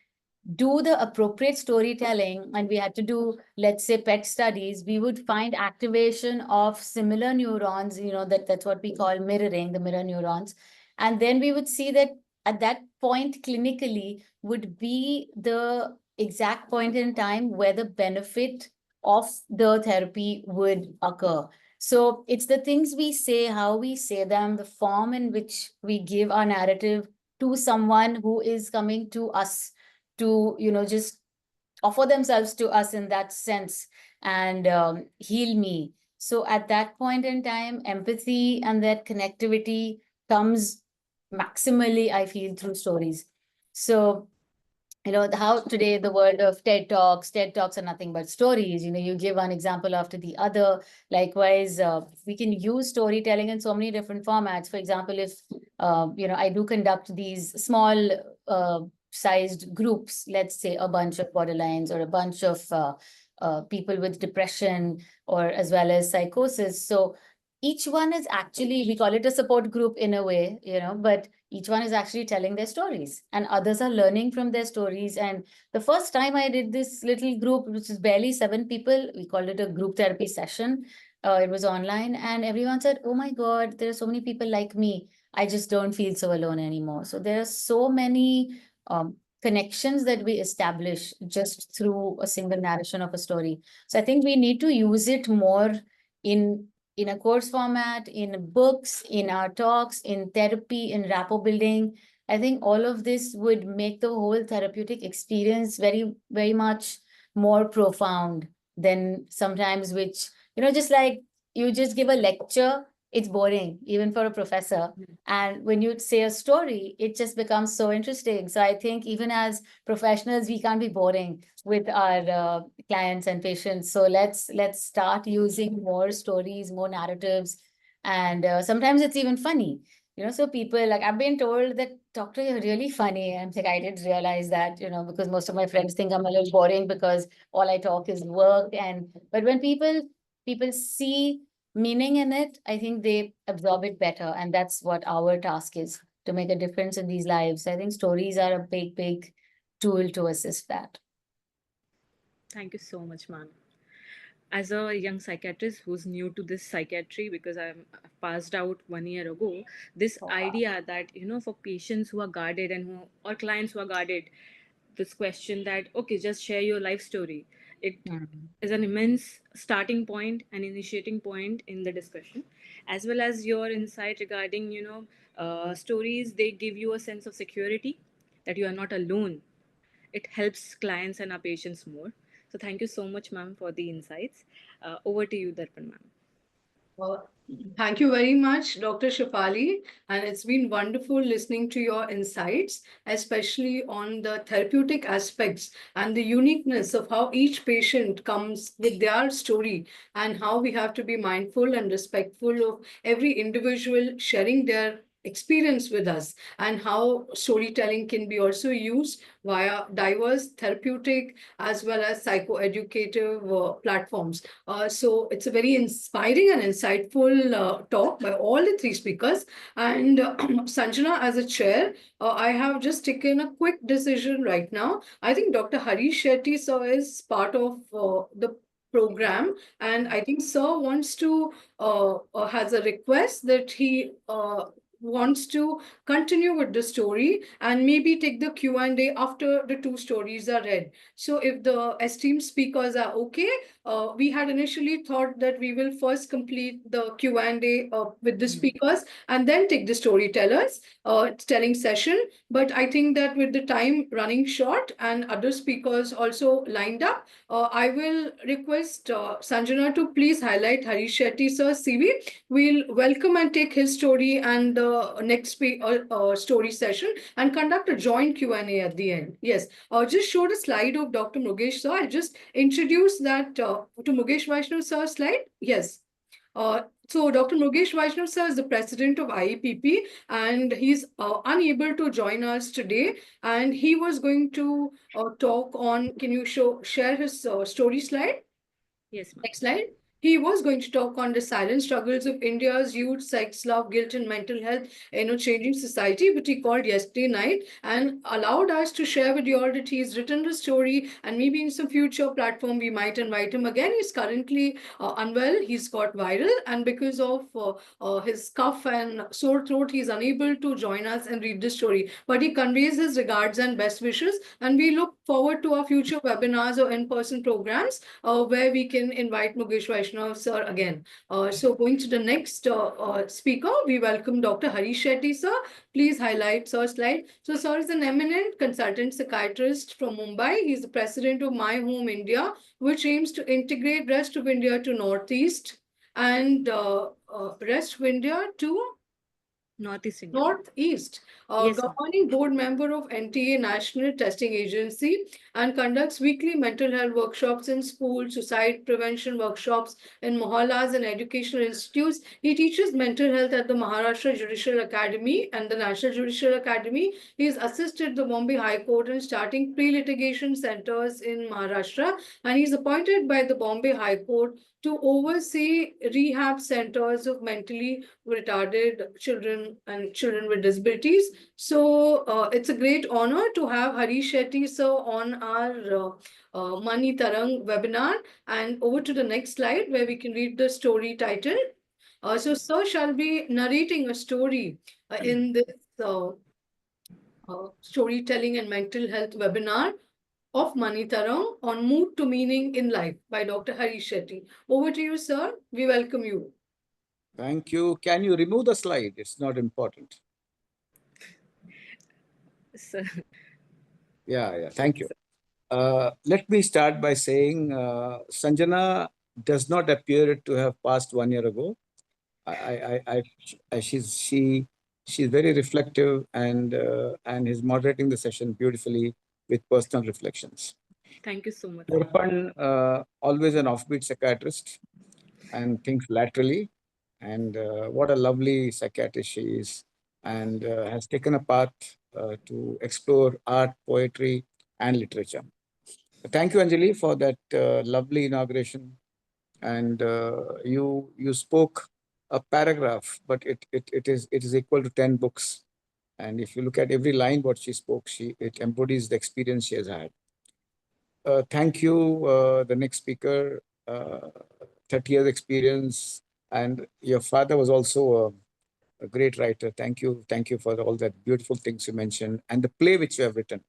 S7: do the appropriate storytelling and we had to do, let's say, PET studies, we would find activation of similar neurons, that's what we call mirroring, the mirror neurons. And then we would see that at that point clinically would be the exact point in time where the benefit of the therapy would occur. So it's the things we say, how we say them, the form in which we give our narrative to someone who is coming to us to, just offer themselves to us in that sense and heal me. So at that point in time, empathy and that connectivity comes maximally, I feel, through stories. So, how today the world of TED Talks are nothing but stories. You give one example after the other. Likewise, we can use storytelling in so many different formats. For example, if, I do conduct these small sized groups, let's say a bunch of borderlines or a bunch of people with depression or as well as psychosis. So each one is actually, we call it a support group in a way, but each one is actually telling their stories and others are learning from their stories. And the first time I did this little group, which is barely 7 people, we called it a group therapy session. It was online and everyone said, oh my God, there are so many people like me. I just don't feel so alone anymore. So there are so many connections that we establish just through a single narration of a story. So I think we need to use it more in a course format, in books, in our talks, in therapy, in rapport building. I think all of this would make the whole therapeutic experience very, very much more profound than sometimes which, just like you just give a lecture, it's boring, even for a professor. And when you say a story, it just becomes so interesting. So I think even as professionals, we can't be boring with our clients and patients. So let's start using more stories, more narratives. And sometimes it's even funny. So people, like, I've been told that, doctor, you're really funny. I'm like, I didn't realize that, because most of my friends think I'm a little boring because all I talk is work. But when people see meaning in it, I think they absorb it better. And that's what our task is, to make a difference in these lives. I think stories are a big, big tool to assist that.
S5: Thank you so much, ma'am. As a young psychiatrist who's new to this psychiatry, because I'm passed out 1 year ago, this idea that, for patients who are guarded or clients who are guarded, this question that, okay, just share your life story. It is an immense starting point and initiating point in the discussion, as well as your insight regarding, stories. They give you a sense of security that you are not alone. It helps clients and our patients more. So thank you so much, ma'am, for the insights. Over to you, Darpan, ma'am.
S3: Thank you very much, Dr. Shefali. And it's been wonderful listening to your insights, especially on the therapeutic aspects and the uniqueness of how each patient comes with their story and how we have to be mindful and respectful of every individual sharing their experience with us, and how storytelling can be also used via diverse therapeutic as well as psychoeducative platforms. So it's a very inspiring and insightful talk by all the 3 speakers. And Sanjana, as a chair, I have just taken a quick decision right now. I think Dr. Harish Shetty sir is part of the program, and I think sir wants to has a request that he wants to continue with the story and maybe take the Q&A after the two stories are read. So if the esteemed speakers are okay, we had initially thought that we will first complete the Q&A with the speakers and then take the storytellers telling session. But I think that with the time running short and other speakers also lined up, I will request Sanjana to please highlight Harish Shetty sir's CV. We'll welcome and take his story and the next story session and conduct a joint Q&A at the end. Yes, just showed a slide of Dr. Mukesh sir. I just introduced that to Mukesh Vaishnav sir's slide. Yes. So Dr. Mukesh Vaishnav sir is the president of IEPP and he's unable to join us today. And he was going to talk on, can you share his story slide?
S5: Yes, ma'am.
S3: Next slide. He was going to talk on the silent struggles of India's youth, sex, love, guilt, and mental health in a changing society, but he called yesterday night and allowed us to share with you all that he's written the story and maybe in some future platform we might invite him again. He's currently unwell. He's got viral and because of his cough and sore throat, he's unable to join us and read the story. But he conveys his regards and best wishes and we look forward to our future webinars or in-person programs where we can invite Mukesh Vaishnav sir again. So going to the next speaker, we welcome Dr. Harish Shetty sir. Please highlight sir's slide. So sir is an eminent consultant psychiatrist from Mumbai. He's the president of My Home India, which aims to integrate rest of India to Northeast and rest of India to
S5: Northeast India.
S3: Northeast,
S5: Yes, ma'am.
S3: governing board member of NTA National Testing Agency and conducts weekly mental health workshops in schools, suicide prevention workshops in mohallas and educational institutes. He teaches mental health at the Maharashtra Judicial Academy and the National Judicial Academy. He has assisted the Bombay High Court in starting pre-litigation centers in Maharashtra and he's appointed by the Bombay High Court to oversee rehab centers of mentally retarded children and children with disabilities. So it's a great honor to have Harish Shetty sir on our Money Tarang webinar. And over to the next slide where we can read the story title. So sir shall be narrating a story in this storytelling and mental health webinar of Money Tarang on Mood to Meaning in Life by Dr. Harish Shetty. Over to you, sir. We welcome you.
S8: Thank you. Can you remove the slide? It's not important.
S5: Sir.
S8: Yeah. Thank you. Let me start by saying Sanjana does not appear to have passed 1 year ago. She's very reflective and is moderating the session beautifully with personal reflections.
S5: Thank you so much.
S8: Darpan, always an offbeat psychiatrist and thinks laterally. And what a lovely psychiatrist she is and has taken a path to explore art, poetry, and literature. Thank you, Anjali, for that lovely inauguration. And you spoke a paragraph, but it is equal to 10 books. And if you look at every line what she spoke, it embodies the experience she has had. Thank you, the next speaker, 30 years experience, and your father was also a great writer. Thank you for all that beautiful things you mentioned and the play which you have written.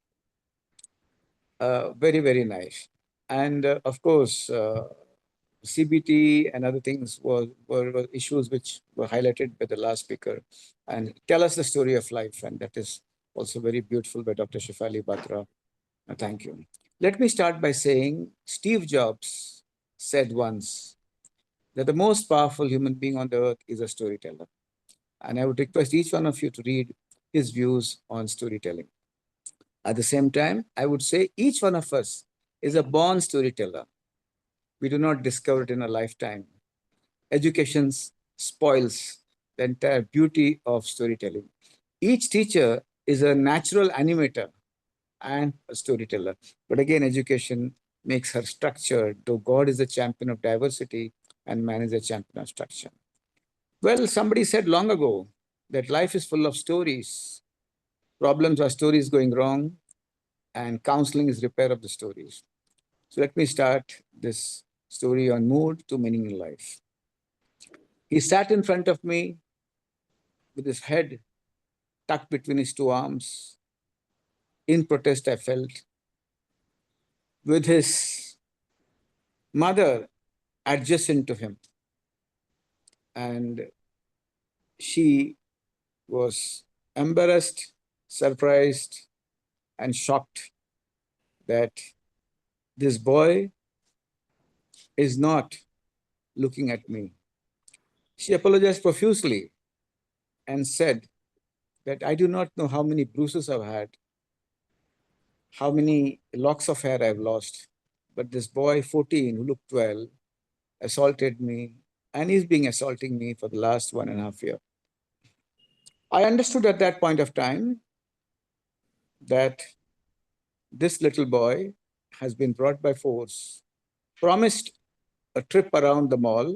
S8: Very, very nice. And of course, CBT and other things were issues which were highlighted by the last speaker. And tell us the story of life. And that is also very beautiful by Dr. Shefali Batra. Thank you. Let me start by saying Steve Jobs said once that the most powerful human being on the earth is a storyteller. And I would request each one of you to read his views on storytelling. At the same time, I would say each one of us is a born storyteller. We do not discover it in a lifetime. Education spoils the entire beauty of storytelling. Each teacher is a natural animator and a storyteller. But again, education makes her structured, though God is the champion of diversity and man is the champion of structure. Well, somebody said long ago that life is full of stories. Problems are stories going wrong, and counseling is repair of the stories. So let me start this story on mood to meaning in life. He sat in front of me with his head tucked between his two arms. In protest, I felt, with his mother adjacent to him. And she was embarrassed, surprised, and shocked that this boy is not looking at me. She apologized profusely and said that I do not know how many bruises I've had, how many locks of hair I've lost, but this boy, 14, who looked well, assaulted me, and he's been assaulting me for the last 1.5 years. I understood at that point of time that this little boy has been brought by force, promised a trip around the mall,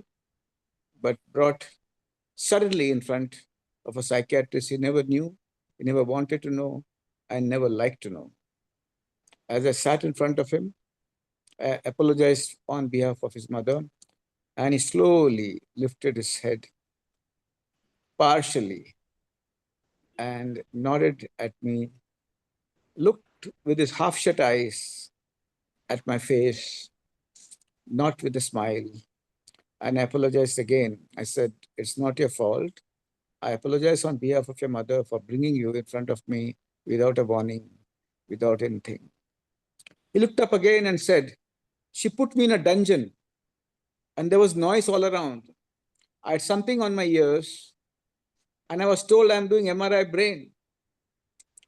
S8: but brought suddenly in front of a psychiatrist he never knew, he never wanted to know, and never liked to know. As I sat in front of him, I apologized on behalf of his mother, and he slowly lifted his head partially and nodded at me, looked with his half-shut eyes at my face, not with a smile. And I apologized again. I said, it's not your fault. I apologize on behalf of your mother for bringing you in front of me without a warning, without anything. He looked up again and said, she put me in a dungeon and there was noise all around. I had something on my ears and I was told I'm doing MRI brain.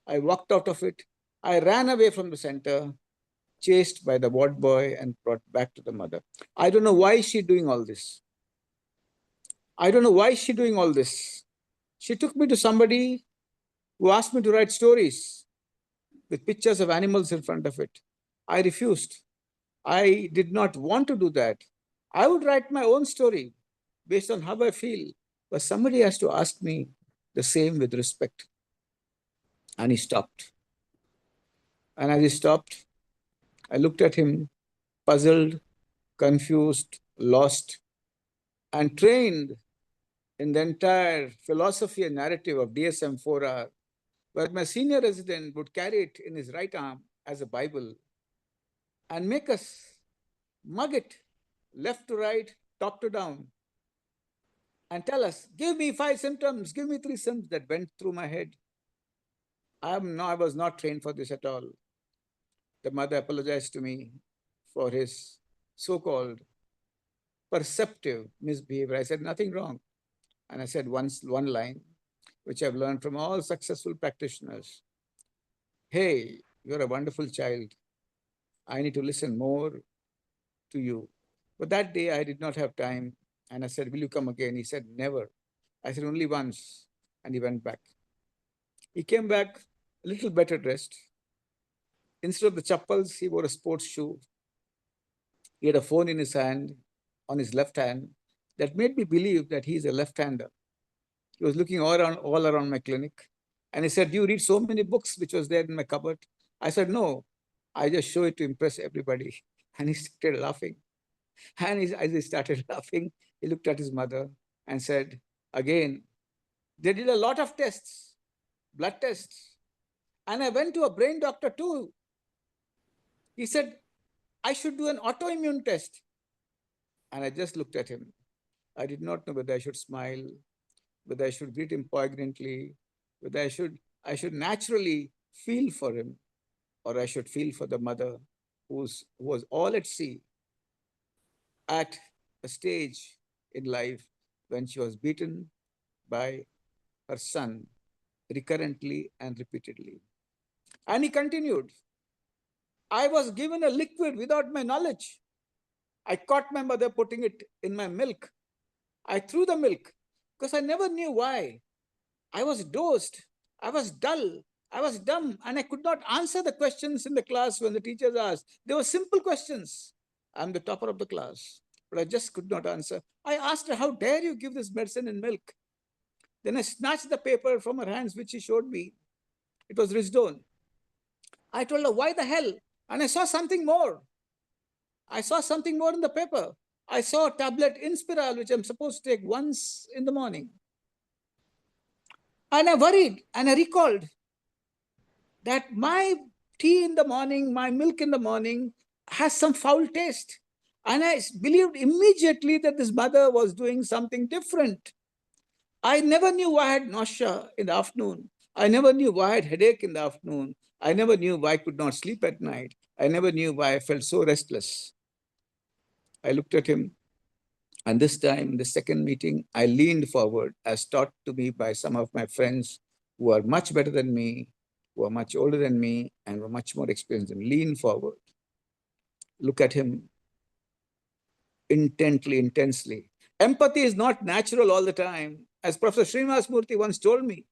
S8: I walked out of it. I ran away from the center, chased by the ward boy and brought back to the mother. I don't know why she's doing all this. I don't know why she's doing all this. She took me to somebody who asked me to write stories with pictures of animals in front of it. I refused. I did not want to do that. I would write my own story based on how I feel, but somebody has to ask me the same with respect. And he stopped. And as he stopped, I looked at him, puzzled, confused, lost, and trained in the entire philosophy and narrative of DSM-4R, where my senior resident would carry it in his right arm as a Bible and make us mug it left to right, top to down, and tell us, give me 5 symptoms, give me 3 symptoms. That went through my head. I was not trained for this at all. The mother apologized to me for his so-called perceptive misbehavior. I said, nothing wrong. And I said one line, which I've learned from all successful practitioners. Hey, you're a wonderful child. I need to listen more to you. But that day I did not have time. And I said, will you come again? He said, never. I said, only once. And he went back. He came back a little better dressed. Instead of the chappals, he wore a sports shoe. He had a phone in his hand, on his left hand, that made me believe that he's a left-hander. He was looking all around my clinic. And he said, do you read so many books, which was there in my cupboard? I said, no, I just show it to impress everybody. And he started laughing. And as he started laughing, he looked at his mother and said, again, they did a lot of tests, blood tests. And I went to a brain doctor too. He said, I should do an autoimmune test. And I just looked at him. I did not know whether I should smile, whether I should greet him poignantly, whether I should naturally feel for him, or I should feel for the mother who was all at sea at a stage in life when she was beaten by her son recurrently and repeatedly. And he continued, I was given a liquid without my knowledge. I caught my mother putting it in my milk. I threw the milk because I never knew why. I was dozed, I was dull, I was dumb, and I could not answer the questions in the class when the teachers asked. They were simple questions. I'm the topper of the class, but I just could not answer. I asked her, how dare you give this medicine in milk? Then I snatched the paper from her hands, which she showed me. It was Risdone. I told her, why the hell? And I saw something more. I saw something more in the paper. I saw a tablet Inspiral, which I'm supposed to take once in the morning. And I worried and I recalled that my tea in the morning, my milk in the morning has some foul taste. And I believed immediately that this mother was doing something different. I never knew why I had nausea in the afternoon. I never knew why I had headache in the afternoon. I never knew why I could not sleep at night. I never knew why I felt so restless. I looked at him, and this time, the second meeting, I leaned forward as taught to me by some of my friends who are much better than me, who are much older than me, and were much more experienced than me. Lean forward, look at him intently, intensely. Empathy is not natural all the time. As Professor Srinivas Murthy once told me,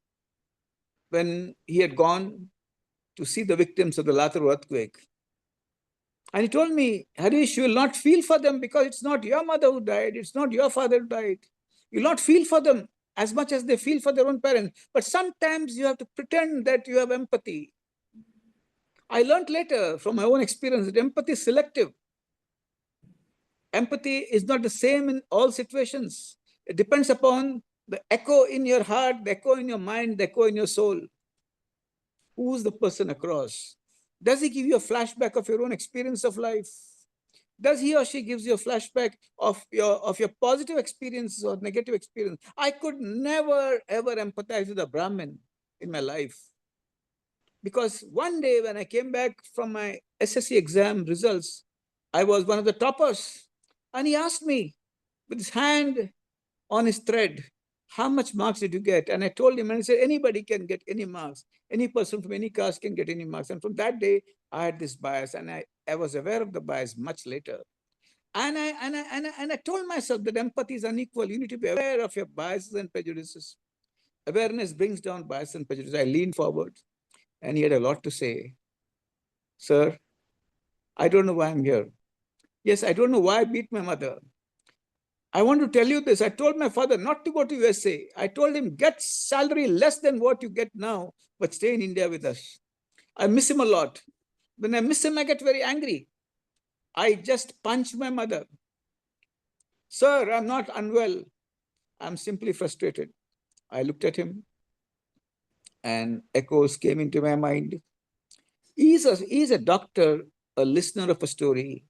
S8: when he had gone to see the victims of the Laturu earthquake, and he told me, Harish, you will not feel for them because it's not your mother who died, it's not your father who died. You'll not feel for them as much as they feel for their own parents. But sometimes you have to pretend that you have empathy. I learned later from my own experience that empathy is selective. Empathy is not the same in all situations. It depends upon the echo in your heart, the echo in your mind, the echo in your soul. Who's the person across? Does he give you a flashback of your own experience of life? Does he or she gives you a flashback of your positive experiences or negative experience? I could never, ever empathize with a Brahmin in my life. Because one day when I came back from my SSC exam results, I was one of the toppers. And he asked me with his hand on his thread, how much marks did you get? And I told him, and he said, anybody can get any marks. Any person from any caste can get any marks. And from that day, I had this bias, and I was aware of the bias much later. And I told myself that empathy is unequal. You need to be aware of your biases and prejudices. Awareness brings down bias and prejudice. I leaned forward, and he had a lot to say. Sir, I don't know why I'm here. Yes, I don't know why I beat my mother. I want to tell you this. I told my father not to go to USA. I told him, get salary less than what you get now, but stay in India with us. I miss him a lot. When I miss him, I get very angry. I just punched my mother. Sir, I'm not unwell. I'm simply frustrated. I looked at him and echoes came into my mind. He's a doctor, a listener of a story.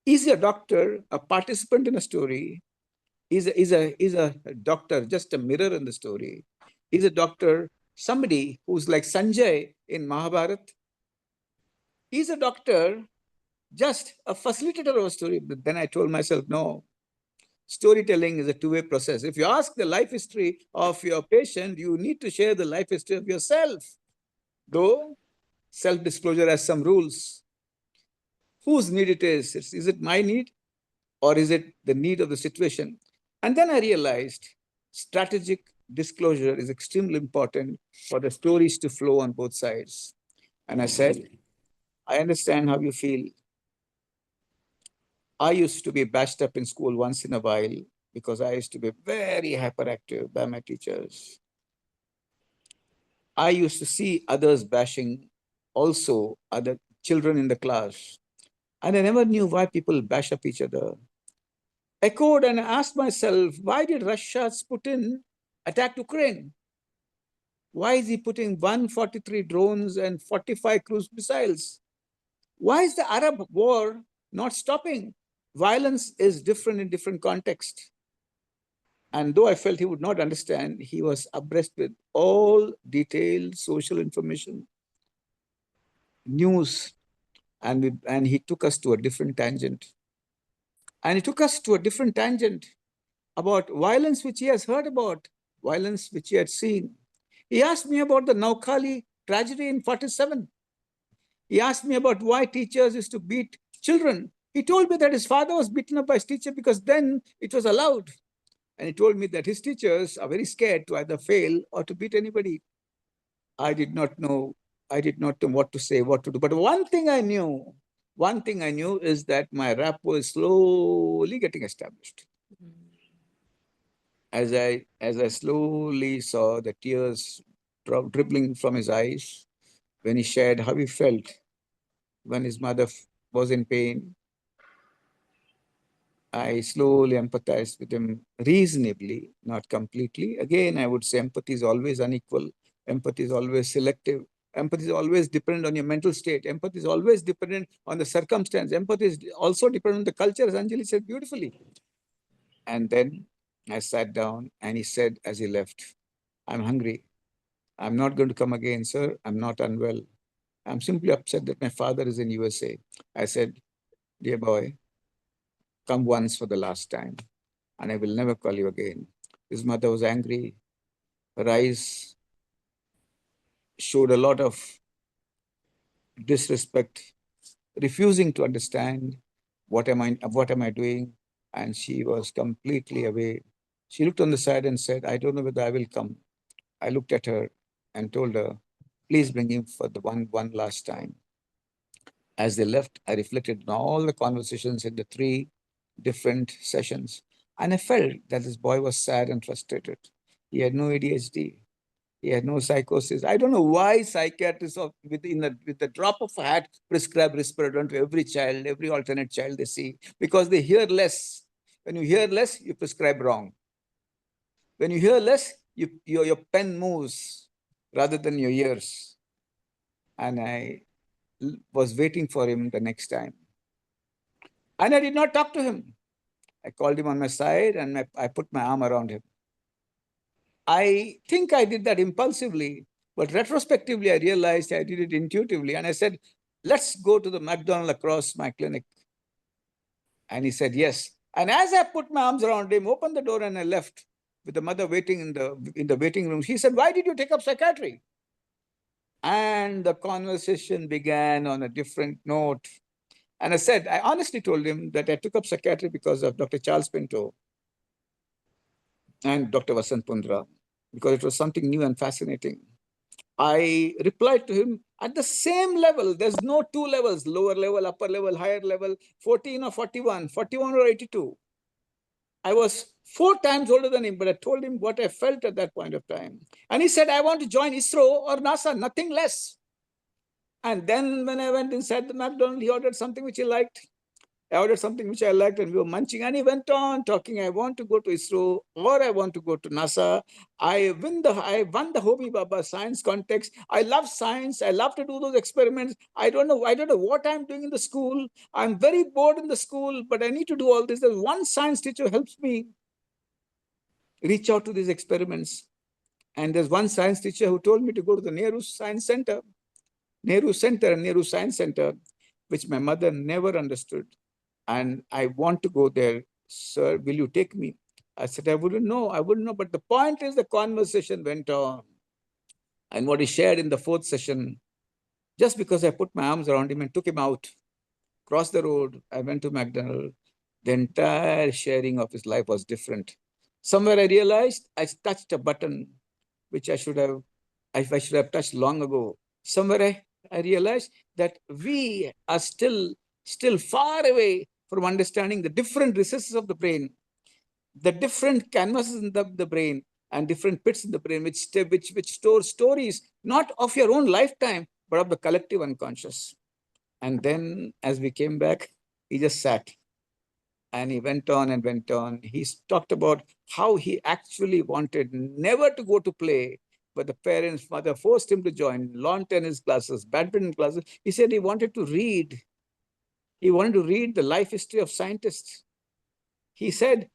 S8: He's a doctor, a participant in a story. He's a doctor, just a mirror in the story. He's a doctor, somebody who's like Sanjay in Mahabharata. He's a doctor, just a facilitator of a story. But then I told myself, no, storytelling is a two-way process. If you ask the life history of your patient, you need to share the life history of yourself. Though self-disclosure has some rules. Whose need it is? Is it my need or is it the need of the situation? And then I realized strategic disclosure is extremely important for the stories to flow on both sides. And I said, I understand how you feel. I used to be bashed up in school once in a while because I used to be very hyperactive by my teachers. I used to see others bashing also other children in the class. And I never knew why people bash up each other. Echoed and asked myself, why did Russia's Putin attack Ukraine? Why is he putting 143 drones and 45 cruise missiles? Why is the Arab war not stopping? Violence is different in different contexts. And though I felt he would not understand, he was abreast with all detailed social information, news, and he took us to a different tangent. And he took us to a different tangent about violence which he has heard about, violence which he had seen. He asked me about the Naukali tragedy in 47. He asked me about why teachers used to beat children. He told me that his father was beaten up by his teacher because then it was allowed. And he told me that his teachers are very scared to either fail or to beat anybody. I did not know what to say, what to do. But one thing I knew is that my rapport is slowly getting established. As I slowly saw the tears dribbling from his eyes when he shared how he felt when his mother was in pain, I slowly empathized with him reasonably, not completely. Again, I would say empathy is always unequal. Empathy is always selective. Empathy is always dependent on your mental state. Empathy is always dependent on the circumstance. Empathy is also dependent on the culture, as Anjali said beautifully. And then I sat down and he said as he left, I'm hungry. I'm not going to come again, sir. I'm not unwell. I'm simply upset that my father is in USA. I said, dear boy, come once for the last time, and I will never call you again. His mother was angry. Her eyes showed a lot of disrespect, refusing to understand what am I doing? And she was completely away. She looked on the side and said, I don't know whether I will come. I looked at her and told her, please bring him for the one last time. As they left, I reflected on all the conversations in the 3 different sessions, and I felt that this boy was sad and frustrated. He had no ADHD. He had no psychosis. I don't know why psychiatrists with the drop of a hat prescribe risperidone to every child, every alternate child they see, because they hear less. When you hear less, you prescribe wrong. When you hear less, your pen moves rather than your ears. And I was waiting for him the next time. And I did not talk to him. I called him on my side and I put my arm around him. I think I did that impulsively, but retrospectively, I realized I did it intuitively. And I said, let's go to the McDonald's across my clinic. And he said, yes. And as I put my arms around him, opened the door and I left with the mother waiting in the waiting room. She said, why did you take up psychiatry? And the conversation began on a different note. And I said, I honestly told him that I took up psychiatry because of Dr. Charles Pinto and Dr. Vasant Pundra, because it was something new and fascinating. I replied to him at the same level. There's no 2 levels, lower level, upper level, higher level, 14 or 41, 41 or 82. I was 4 times older than him, but I told him what I felt at that point of time. And he said, I want to join ISRO or NASA, nothing less. And then when I went inside the McDonald's, he ordered something which he liked. I ordered something which I liked and we were munching. And he went on talking, I want to go to ISRO or I want to go to NASA. I won the Homi Bhabha science context. I love science. I love to do those experiments. I don't know what I'm doing in the school. I'm very bored in the school, but I need to do all this. There's one science teacher who helps me reach out to these experiments. And there's one science teacher who told me to go to the Nehru Science Center, Nehru Center and Nehru Science Center, which my mother never understood. And I want to go there, sir, will you take me? I said, I wouldn't know. But the point is the conversation went on. And what he shared in the 4th session, just because I put my arms around him and took him out, crossed the road, I went to McDonald's, the entire sharing of his life was different. Somewhere I realized I touched a button, which I should have touched long ago. Somewhere I realized that we are still far away from understanding the different recesses of the brain, the different canvases in the brain and different pits in the brain, which store stories, not of your own lifetime, but of the collective unconscious. And then as we came back, he just sat and he went on and went on. He talked about how he actually wanted never to go to play, but the mother forced him to join lawn tennis classes, badminton classes. He said he wanted to read. He wanted to read the life history of scientists. He said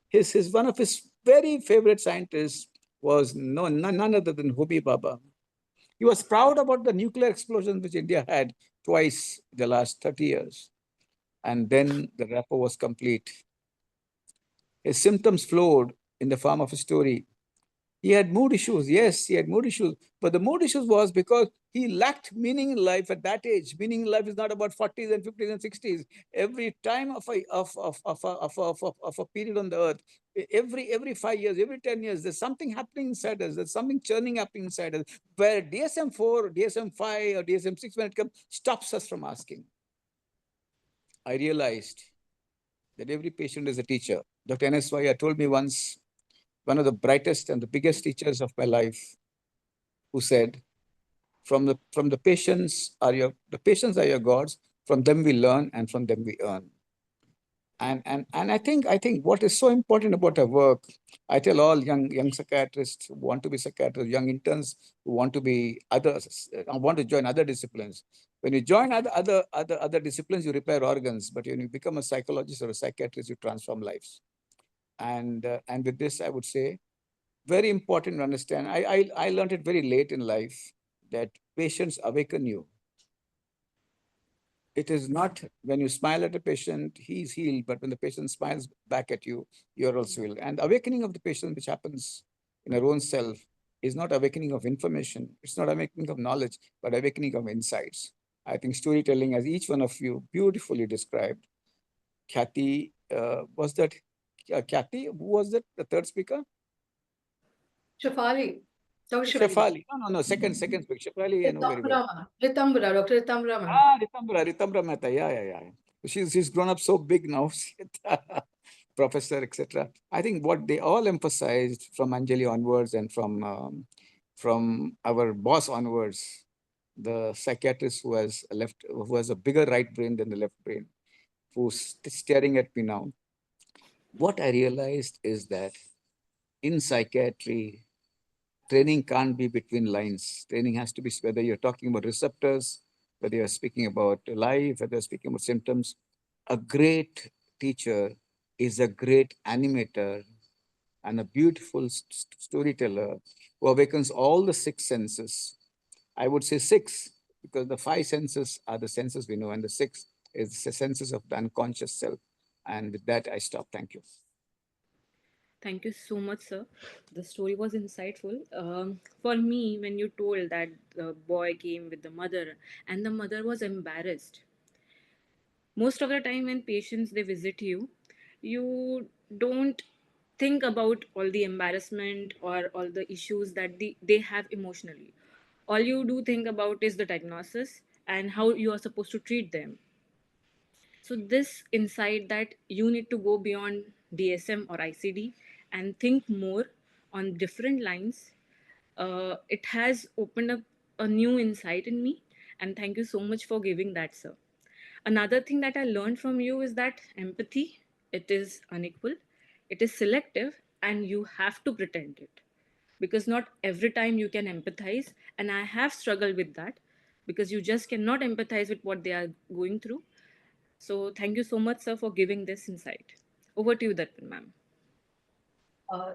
S8: one of his very favorite scientists was none other than Homi Bhabha. He was proud about the nuclear explosions which India had twice in the last 30 years. And then the rapport was complete. His symptoms flowed in the form of a story. He had mood issues. Yes, he had mood issues. But the mood issues was because he lacked meaning in life at that age. Meaning in life is not about 40s and 50s and 60s. Every time of a period on the earth, every 5 years, every 10 years, there's something happening inside us. There's something churning happening inside us. Where DSM-4, DSM-5, or DSM-6, when it comes, stops us from asking. I realized that every patient is a teacher. Dr. N.S. Vaya told me once, one of the brightest and the biggest teachers of my life, who said, from the patients are your gods, from them we learn and from them we earn. And I think what is so important about our work, I tell all young psychiatrists who want to be psychiatrists, young interns who want to be others, want to join other disciplines. When you join other disciplines, you repair organs, but when you become a psychologist or a psychiatrist, you transform lives. And with this, I would say, very important to understand. I learned it very late in life that patients awaken you. It is not when you smile at a patient, he's healed, but when the patient smiles back at you, you're also healed. And awakening of the patient, which happens in our own self, is not awakening of information. It's not awakening of knowledge, but awakening of insights. I think storytelling, as each one of you beautifully described. Kathy, was that Kathy? Who was that? The third speaker?
S3: Shefali. Dr. Shefali.
S8: Shefali. No. Second speaker. Shefali, I know very well.
S3: Ritambra, Dr. Ritambra, ma'am.
S8: Ah, Ritambra Mehta. Yeah. She's grown up so big now, professor, etc. I think what they all emphasized from Anjali onwards and from our boss onwards, the psychiatrist who has a bigger right brain than the left brain, who's staring at me now. What I realized is that in psychiatry, training can't be between lines. Training has to be, whether you're talking about receptors, whether you're speaking about life, whether you're speaking about symptoms. A great teacher is a great animator and a beautiful storyteller who awakens all the six senses. I would say six, because the five senses are the senses we know, and the six is the senses of the unconscious self. And with that, I stop. Thank you.
S5: Thank you so much, sir. The story was insightful. For me, when you told that the boy came with the mother and the mother was embarrassed, most of the time when patients they visit you, you don't think about all the embarrassment or all the issues that they have emotionally. All you do think about is the diagnosis and how you are supposed to treat them. So this insight that you need to go beyond DSM or ICD and think more on different lines, it has opened up a new insight in me. And thank you so much for giving that, sir. Another thing that I learned from you is that empathy, it is unequal, it is selective, and you have to pretend it. Because not every time you can empathize, and I have struggled with that because you just cannot empathize with what they are going through. So thank you so much, sir, for giving this insight. Over to you, Darpan ma'am.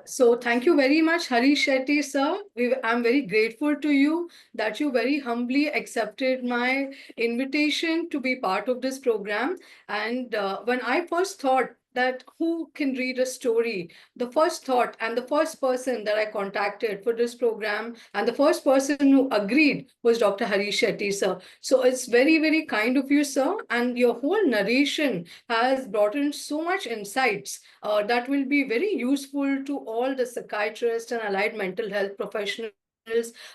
S3: So thank you very much, Hari Shetty, sir. I'm very grateful to you that you very humbly accepted my invitation to be part of this program. And when I first thought that who can read a story, the first thought and the first person that I contacted for this program and the first person who agreed was Dr. Hari Shetty, sir. So it's very, very kind of you, sir. And your whole narration has brought in so much insights that will be very useful to all the psychiatrists and allied mental health professionals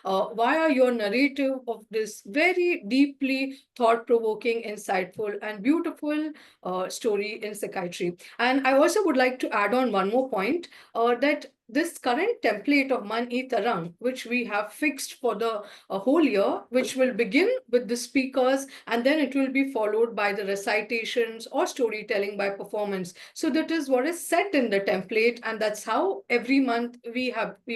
S3: via your narrative of this very deeply thought-provoking, insightful, and beautiful story in psychiatry. And I also would like to add on one more point that this current template of Man-e-Tarang, which we have fixed for the whole year, which will begin with the speakers, and then it will be followed by the recitations or storytelling by performance. So that is what is set in the template, and that's how every month we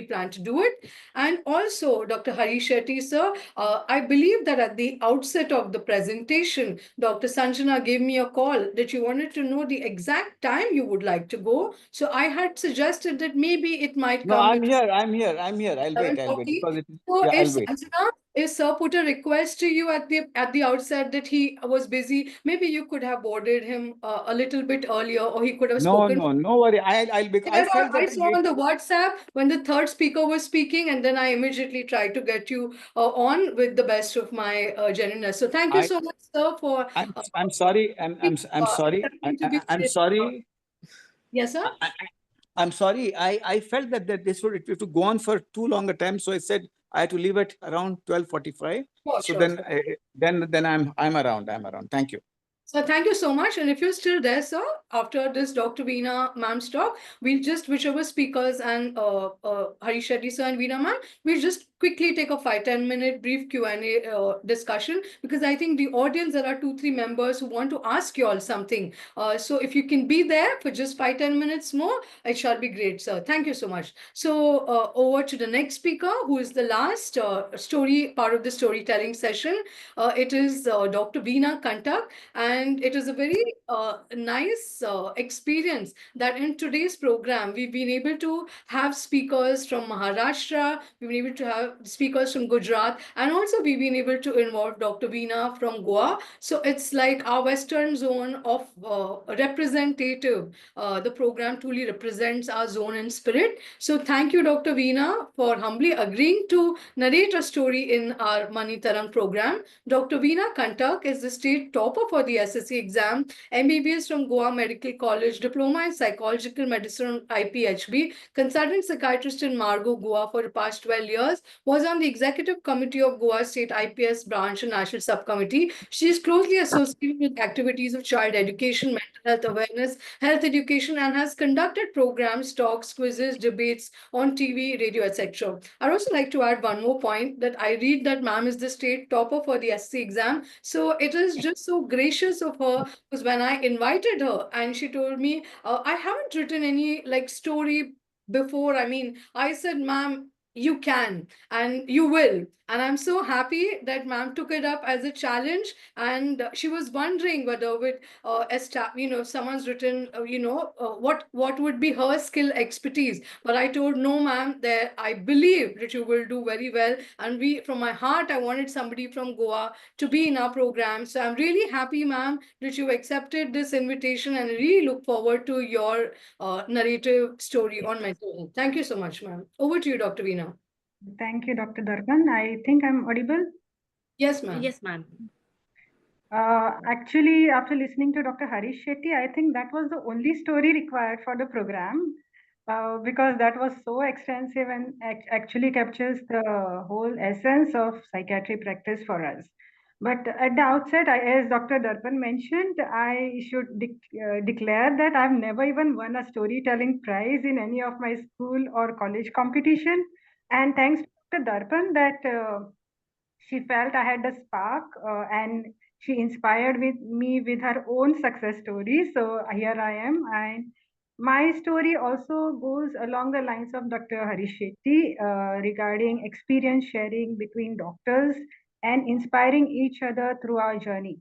S3: plan to do it. And also, Dr. Hari Shetty, sir, I believe that at the outset of the presentation, Dr. Sanjana gave me a call that you wanted to know the exact time you would like to go. So I had suggested that maybe it might
S8: No,
S3: come.
S8: I'm here. I'll wait. Because
S3: so
S8: I'll
S3: if
S8: wait.
S3: Sanjana, if sir put a request to you at the outset that he was busy, maybe you could have boarded him a little bit earlier, or he could have spoken.
S8: No worry. I felt that
S3: I saw on the WhatsApp when the third speaker was speaking, and then I immediately tried to get you on with the best of my genuineness. So thank you so much, sir, for.
S8: I'm sorry. I'm sorry. I'm sorry.
S3: Yes, sir.
S8: I'm sorry. I felt that this would it to go on for too long a time, so I said I had to leave it around 12:45. So
S3: sure.
S8: then I'm around. Thank you.
S3: So thank you so much. And if you're still there, sir, after this Dr. Veena ma'am's talk, we'll just, whichever speakers and Harish Shetty sir and Veena ma'am, we'll just quickly take a 5-10 minute brief Q&A discussion, because I think the audience, there are 2-3 members who want to ask you all something. So if you can be there for just 5-10 minutes more, it shall be great, sir. Thank you so much. So over to the next speaker, who is the last part of the storytelling session. It is Dr. Veena Kantak. And it is a very nice experience that in today's program, we've been able to have speakers from Maharashtra, we've been able to have speakers from Gujarat, and also we've been able to involve Dr. Veena from Goa. So it's like our Western zone of representative. The program truly represents our zone in spirit. So thank you, Dr. Veena, for humbly agreeing to narrate a story in our Mani Tarang program. Dr. Veena Kantak is the state topper for the SSC exam, MBBS from Goa Medical College, Diploma in Psychological Medicine, IPHB, consultant psychiatrist in Margo, Goa for the past 12 years, was on the executive committee of Goa State IPS branch and national subcommittee. She is closely associated with activities of child education, mental health awareness, health education, and has conducted programs, talks, quizzes, debates on TV, radio, etc. I'd also like to add one more point, that I read that ma'am is the state topper for the SC exam. So it is just so gracious of her, because when I invited her and she told me, I haven't written any like story before. I mean, I said, ma'am, you can and you will. And I'm so happy that ma'am took it up as a challenge. And she was wondering whether with if someone's written, what would be her skill expertise. But I told, no, ma'am, that I believe that you will do very well. And from my heart, I wanted somebody from Goa to be in our program. So I'm really happy, ma'am, that you accepted this invitation, and really look forward to your narrative story on mental health. Thank you so much, ma'am. Over to you, Dr. Veena.
S9: Thank you, Dr. Darpan. I think I'm audible.
S3: Yes, ma'am.
S5: Yes, ma'am.
S9: Actually, after listening to Dr. Harish Shetty, I think that was the only story required for the program, because that was so extensive and actually captures the whole essence of psychiatry practice for us. But at the outset, as Dr. Darpan mentioned, I should declare that I've never even won a storytelling prize in any of my school or college competition. And thanks to Dr. Darpan that she felt I had the spark, and she inspired me with her own success story. So here I am. And my story also goes along the lines of Dr. Harish Shetty regarding experience sharing between doctors and inspiring each other through our journey.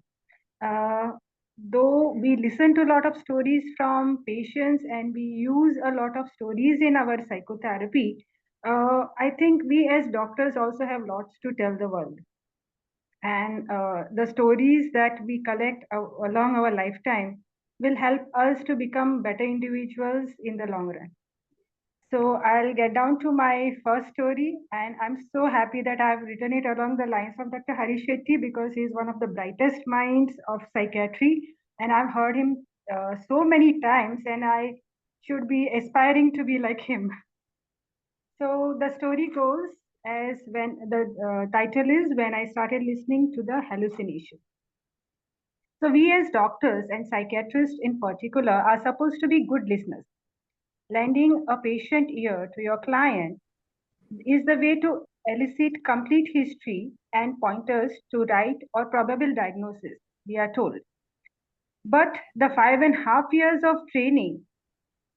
S9: Though we listen to a lot of stories from patients and we use a lot of stories in our psychotherapy, I think we as doctors also have lots to tell the world. And the stories that we collect along our lifetime will help us to become better individuals in the long run. So I'll get down to my first story, and I'm so happy that I've written it along the lines of Dr. Harish Shetty, because he's one of the brightest minds of psychiatry, and I've heard him so many times, and I should be aspiring to be like him. So the story goes as when the title is When I Started Listening to the Hallucination. So we as doctors and psychiatrists in particular are supposed to be good listeners. Lending a patient ear to your client is the way to elicit complete history and pointers to right or probable diagnosis, we are told. But the 5.5 years of training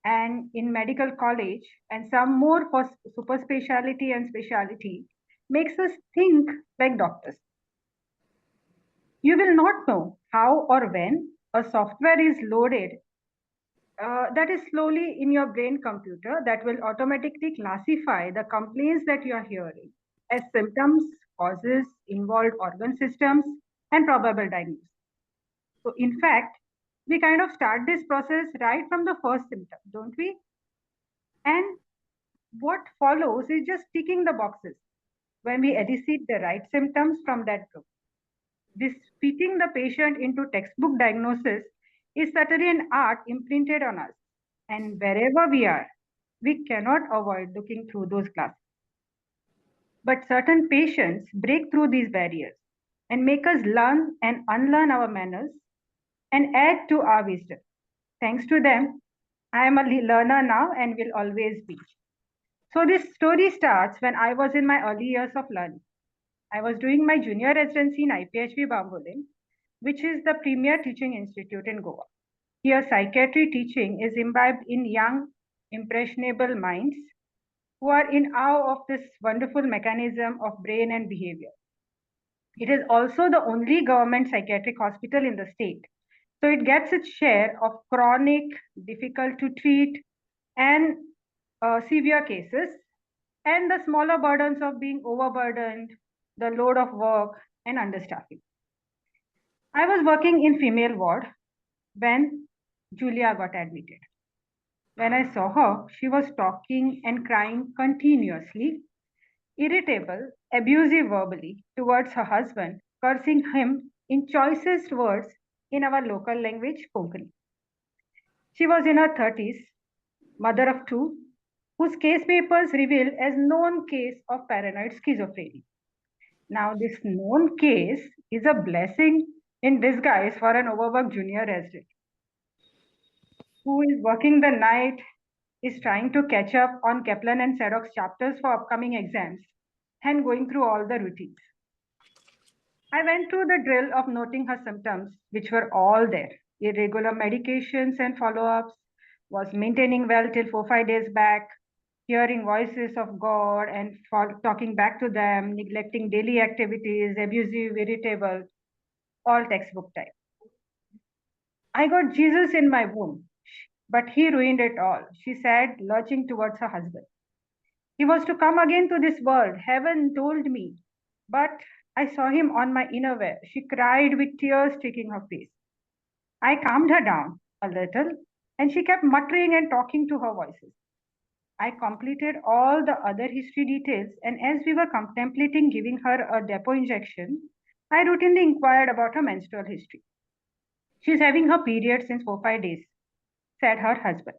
S9: and in medical college and some more for super specialty and specialty makes us think like doctors. You will not know how or when a software is loaded that is slowly in your brain computer that will automatically classify the complaints that you are hearing as symptoms, causes, involved organ systems, and probable diagnosis. So in fact, we kind of start this process right from the first symptom, don't we? And what follows is just ticking the boxes when we elicit the right symptoms from that group. This fitting the patient into textbook diagnosis is certainly an art imprinted on us. And wherever we are, we cannot avoid looking through those glasses. But certain patients break through these barriers and make us learn and unlearn our manners and add to our wisdom. Thanks to them, I am a learner now and will always be. So this story starts when I was in my early years of learning. I was doing my junior residency in IPHB Bambolim, which is the premier teaching institute in Goa. Here, psychiatry teaching is imbibed in young, impressionable minds who are in awe of this wonderful mechanism of brain and behavior. It is also the only government psychiatric hospital in the state. So it gets its share of chronic, difficult to treat, and severe cases, and the smaller burdens of being overburdened, the load of work, and understaffing. I was working in female ward when Julia got admitted. When I saw her, she was talking and crying continuously, irritable, abusive verbally towards her husband, cursing him in choicest words in our local language, Konkani. She was in her 30s, mother of two, whose case papers revealed as known case of paranoid schizophrenia. Now, this known case is a blessing in disguise for an overworked junior resident who is working the night, is trying to catch up on Kaplan and Sadok's chapters for upcoming exams, and going through all the routines. I went through the drill of noting her symptoms, which were all there. Irregular medications and follow-ups, was maintaining well till 4-5 days back, hearing voices of God and talking back to them, neglecting daily activities, abusive, irritable, all textbook type. I got Jesus in my womb, but he ruined it all, she said, lurching towards her husband. He was to come again to this world, heaven told me, but I saw him on my innerwear. She cried with tears streaking her face. I calmed her down a little, and she kept muttering and talking to her voices. I completed all the other history details, and as we were contemplating giving her a depot injection, I routinely inquired about her menstrual history. She's having her period since 4-5 days, said her husband.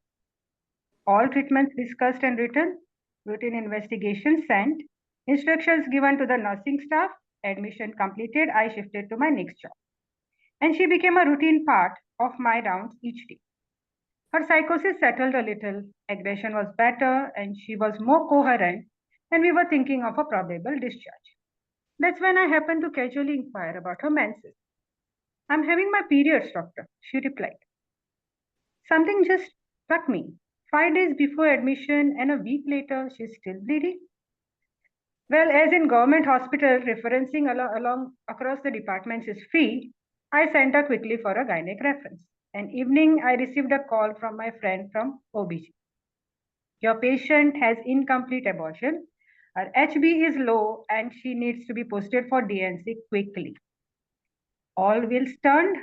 S9: All treatments discussed and written, routine investigation sent, instructions given to the nursing staff, admission completed, I shifted to my next job. And she became a routine part of my rounds each day. Her psychosis settled a little, aggression was better, and she was more coherent, and we were thinking of a probable discharge. That's when I happened to casually inquire about her menses. I'm having my periods, doctor, she replied. Something just struck me. 5 days before admission and a week later, she's still bleeding. Well, as in government hospital, referencing along across the departments is free, I sent her quickly for a gynec reference. An evening, I received a call from my friend from OBG. Your patient has incomplete abortion. Her HB is low and she needs to be posted for DNC quickly. All wheels turned.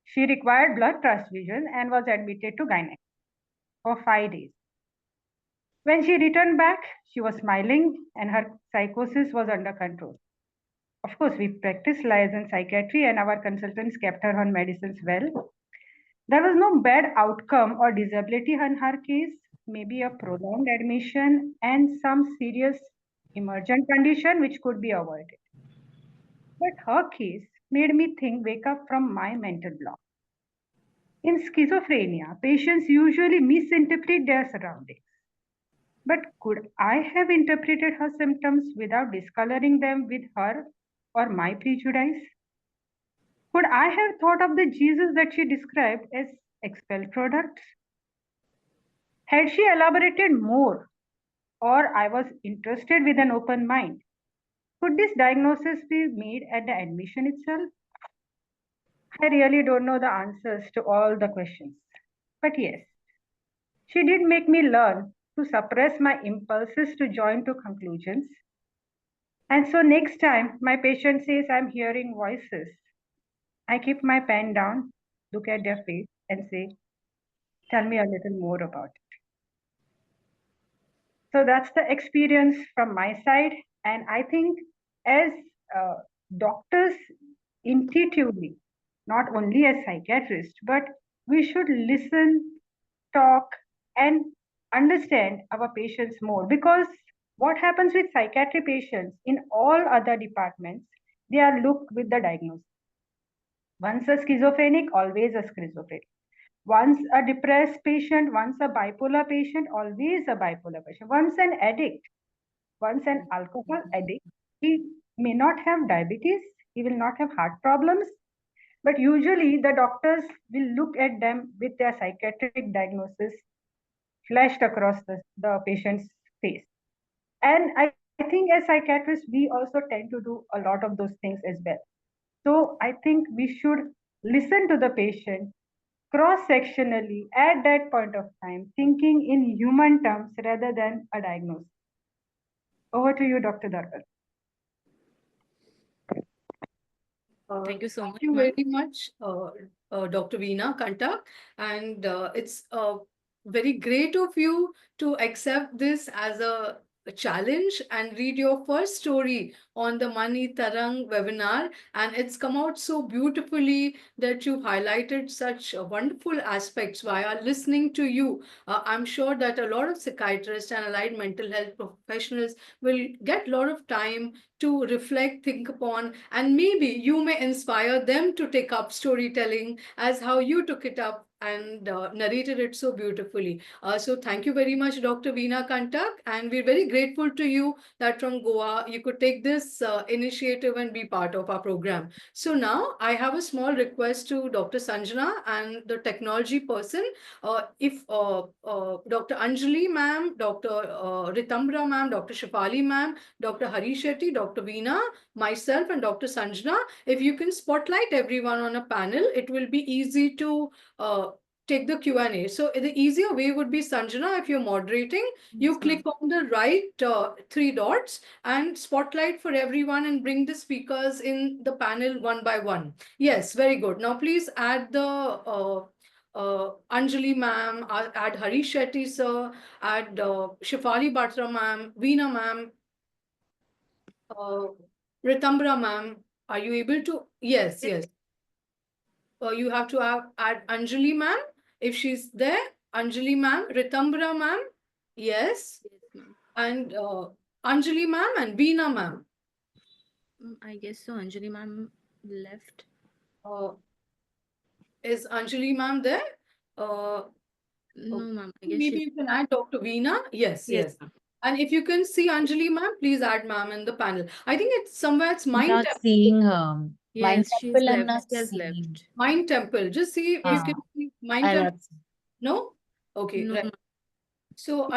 S9: She required blood transfusion and was admitted to gynec for 5 days. When she returned back, she was smiling and her psychosis was under control. Of course, we practiced liaison psychiatry and our consultants kept her on medicines well. There was no bad outcome or disability in her case, maybe a prolonged admission and some serious emergent condition which could be avoided. But her case made me wake up from my mental block. In schizophrenia, patients usually misinterpret their surroundings. But could I have interpreted her symptoms without discoloring them with her or my prejudice? Could I have thought of the Jesus that she described as expelled products? Had she elaborated more, or I was interested with an open mind, could this diagnosis be made at the admission itself? I really don't know the answers to all the questions. But yes, she did make me learn to suppress my impulses to join to conclusions. And so next time my patient says I'm hearing voices, I keep my pen down, look at their face and say, tell me a little more about it. So that's the experience from my side. And I think as doctors intuitively, not only as psychiatrists, but we should listen, talk, and understand our patients more, because what happens with psychiatry patients in all other departments, they are looked with the diagnosis. Once a schizophrenic, always a schizophrenic. Once a depressed patient, once a bipolar patient, always a bipolar patient. Once an addict, once an alcohol addict, he may not have diabetes, he will not have heart problems, but usually the doctors will look at them with their psychiatric diagnosis flashed across the patient's face. And I think as psychiatrists, we also tend to do a lot of those things as well. So I think we should listen to the patient cross-sectionally at that point of time, thinking in human terms rather than a diagnosis. Over to you, Dr. Darpan.
S5: Thank you so much,
S3: Thank you
S5: ma'am.
S3: very much, Dr. Veena Kantak. And it's very great of you to accept this as a challenge and read your first story on the Mani Tarang webinar. And it's come out so beautifully that you highlighted such wonderful aspects via listening to you. I'm sure that a lot of psychiatrists and allied mental health professionals will get a lot of time to reflect, think upon, and maybe you may inspire them to take up storytelling as how you took it up and narrated it so beautifully. So thank you very much, Dr. Veena Kantak, and we're very grateful to you that from Goa, you could take this initiative and be part of our program. So now I have a small request to Dr. Sanjana and the technology person. If Dr. Anjali ma'am, Dr. Ritambra ma'am, Dr. Shafali ma'am, Dr. Hari Shetty, Dr. Veena, myself, and Dr. Sanjana, if you can spotlight everyone on a panel, it will be easy to take the Q&A. So the easier way would be, Sanjana, if you're moderating, you click on the right three dots and spotlight for everyone and bring the speakers in the panel one by one. Yes, very good. Now please add the Anjali ma'am, add Hari Shetty sir, add Shafali Batra ma'am, Veena ma'am, Ritambra ma'am. Are you able to? Yes, yes. You have to add Anjali ma'am if she's there. Anjali ma'am, Ritambra ma'am, yes,
S5: Yes, ma'am.
S3: and Anjali ma'am and Veena ma'am.
S5: I guess so. Anjali ma'am left.
S3: Is Anjali ma'am there?
S5: No,
S3: Okay.
S5: ma'am. I guess
S3: Maybe
S5: she.
S3: you can add Dr. Veena. Yes,
S5: Yes,
S3: yes.
S5: ma'am.
S3: And if you can see Anjali ma'am, please add ma'am in the panel. I think it's somewhere it's
S7: I'm
S3: Mind
S7: not
S3: Temple.
S7: seeing her. Mind
S5: Yes, she's
S7: Temple, I'm
S5: left.
S7: not
S5: She has
S7: seeing.
S5: left.
S3: Mind Temple. Just see if you can see Mind
S7: I'm
S3: Temple.
S7: not seeing.
S3: No? Okay,
S5: No,
S3: right.
S5: ma'am.
S3: So,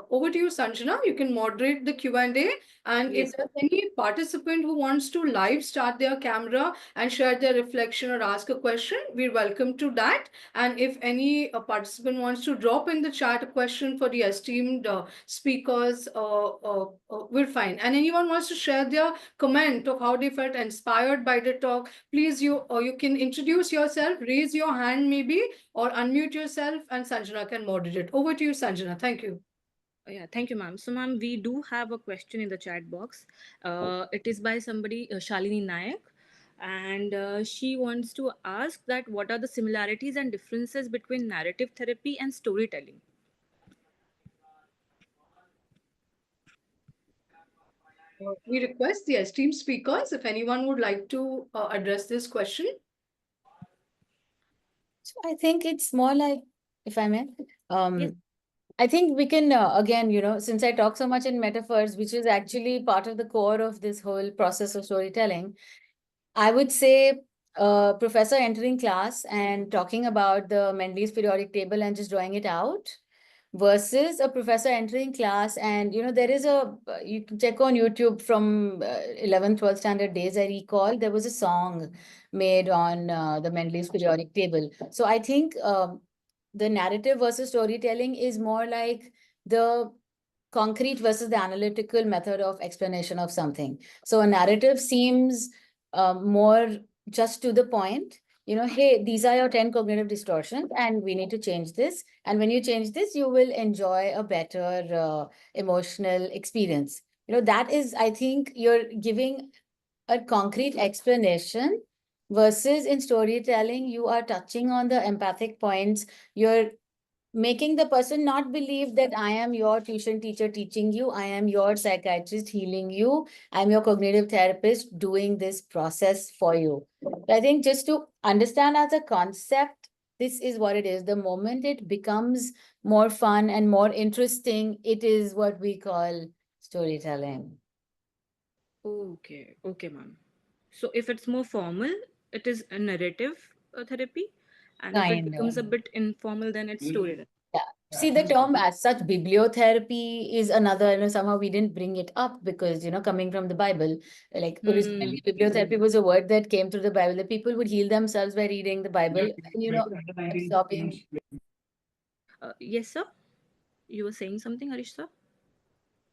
S3: over to you, Sanjana. You can moderate the Q&A. And if
S5: Yes.
S3: there's any participant who wants to live start their camera and share their reflection or ask a question, we're welcome to that. And if any participant wants to drop in the chat a question for the esteemed speakers, we're fine. And anyone wants to share their comment of how they felt inspired by the talk, please, you can introduce yourself, raise your hand maybe, or unmute yourself, and Sanjana can moderate. Over to you, Sanjana. Thank you.
S5: Yeah, thank you, ma'am. So, ma'am, we do have a question in the chat box. It is by somebody, Shalini Nayak, and she wants to ask that what are the similarities and differences between narrative therapy and storytelling?
S3: We request the esteemed speakers if anyone would like to address this question.
S7: So I think it's more like, if I may,
S5: Yes.
S7: I think we can, again, since I talk so much in metaphors, which is actually part of the core of this whole process of storytelling, I would say professor entering class and talking about the Mendele's periodic table and just drawing it out versus a professor entering class. And, there is you can check on YouTube from 11th, 12th standard days, I recall, there was a song made on the Mendele's periodic table. So I think the narrative versus storytelling is more like the concrete versus the analytical method of explanation of something. So a narrative seems more just to the point, hey, these are your 10 cognitive distortions and we need to change this. And when you change this, you will enjoy a better emotional experience. That is, I think you're giving a concrete explanation versus in storytelling, you are touching on the empathic points. You're making the person not believe that I am your tuition teacher teaching you, I am your psychiatrist healing you, I'm your cognitive therapist doing this process for you. I think just to understand as a concept, this is what it is. The moment it becomes more fun and more interesting, it is what we call storytelling.
S5: Okay, okay, ma'am. So if it's more formal, it is a narrative therapy, and if it
S7: Kind
S5: becomes a
S7: of.
S5: bit informal, then it's storytelling.
S7: Yeah. See, the term as such, bibliotherapy is another, somehow we didn't bring it up because, coming from the Bible, like originally bibliotherapy was a word that came through the Bible, that people would heal themselves by reading the Bible, and, absorbing.
S5: Yes, sir. You were saying something, Harish sir?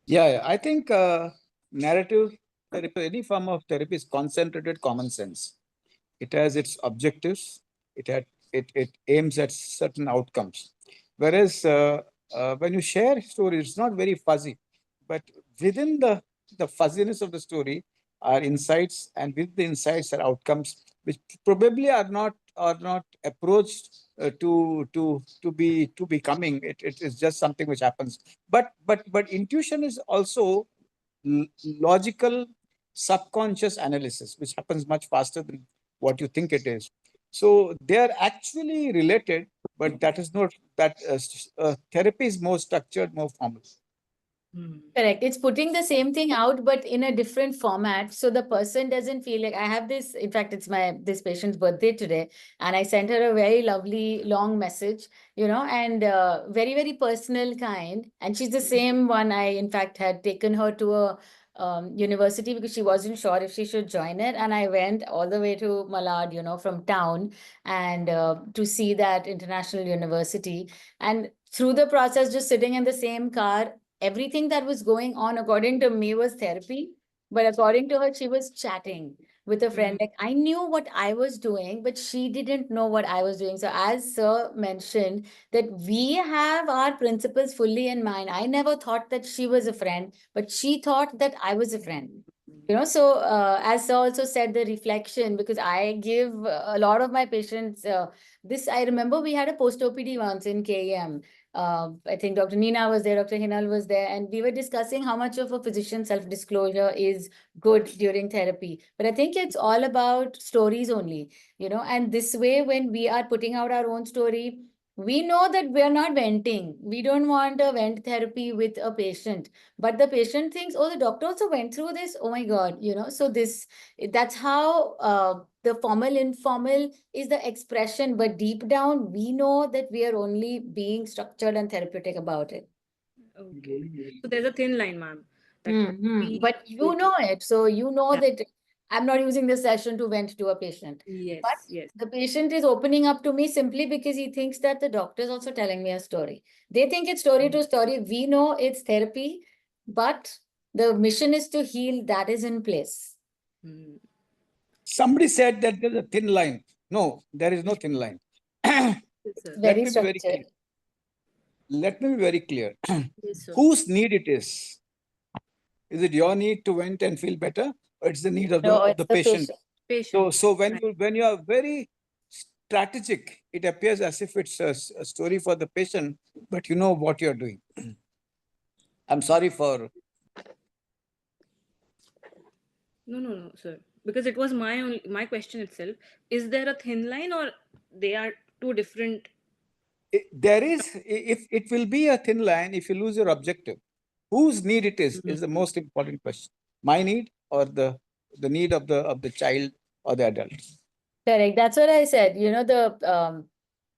S8: Yeah, I think narrative therapy, any form of therapy is concentrated common sense. It has its objectives. It aims at certain outcomes. Whereas when you share stories, it's not very fuzzy, but within the fuzziness of the story are insights, and with the insights are outcomes which probably are not approached to becoming. It is just something which happens. But intuition is also logical subconscious analysis, which happens much faster than what you think it is. So they are actually related, but that is not that therapy is more structured, more formal.
S7: Correct. It's putting the same thing out, but in a different format. So the person doesn't feel like I have this. In fact, it's this patient's birthday today. And I sent her a very lovely long message, and very, very personal kind. And she's the same one I, in fact, had taken her to a university because she wasn't sure if she should join it. And I went all the way to Malad, from town, and to see that international university. And through the process, just sitting in the same car, everything that was going on, according to me, was therapy. But according to her, she was chatting with a friend. Like, I knew what I was doing, but she didn't know what I was doing. So as Sir mentioned, that we have our principles fully in mind. I never thought that she was a friend, but she thought that I was a friend. So as Sir also said, the reflection, because I give a lot of my patients this. I remember we had a post-OPD once in KEM. I think Dr. Nina was there, Dr. Hinal was there, and we were discussing how much of a physician self-disclosure is good during therapy. But I think it's all about stories only, and this way, when we are putting out our own story, we know that we're not venting. We don't want a vent therapy with a patient, but the patient thinks, oh, the doctor also went through this. Oh my God, so that's how the formal, informal is the expression, but deep down, we know that we are only being structured and therapeutic about it.
S5: Okay. So there's a thin line, ma'am. that we
S7: But you
S5: should-
S7: know it. So you know
S5: Yeah.
S7: that I'm not using this session to vent to a patient.
S5: Yes,
S7: But
S5: yes.
S7: the patient is opening up to me simply because he thinks that the doctor is also telling me a story. They think it's story to story. We know it's therapy, but the mission is to heal. That is in place.
S5: Hmm.
S8: Somebody said that there's a thin line. No, there is no thin line.
S5: Yes, sir.
S8: Let
S7: Very
S8: me be very
S7: structured.
S8: clear. Let me be very clear.
S5: Yes, sir.
S8: Whose need it is? Is it your need to vent and feel better, or it's the need of
S7: No,
S8: the
S7: it's the
S8: patient?
S5: Patient.
S8: So when you are very strategic, it appears as if it's a story for the patient, but you know what you're doing. I'm sorry for.
S5: No, sir. Because it was my question itself. Is there a thin line, or they are two different?
S8: There is, if it will be a thin line if you lose your objective. Whose need it is the most important question. My need, or the need of the child or the adult.
S7: Correct. That's what I said.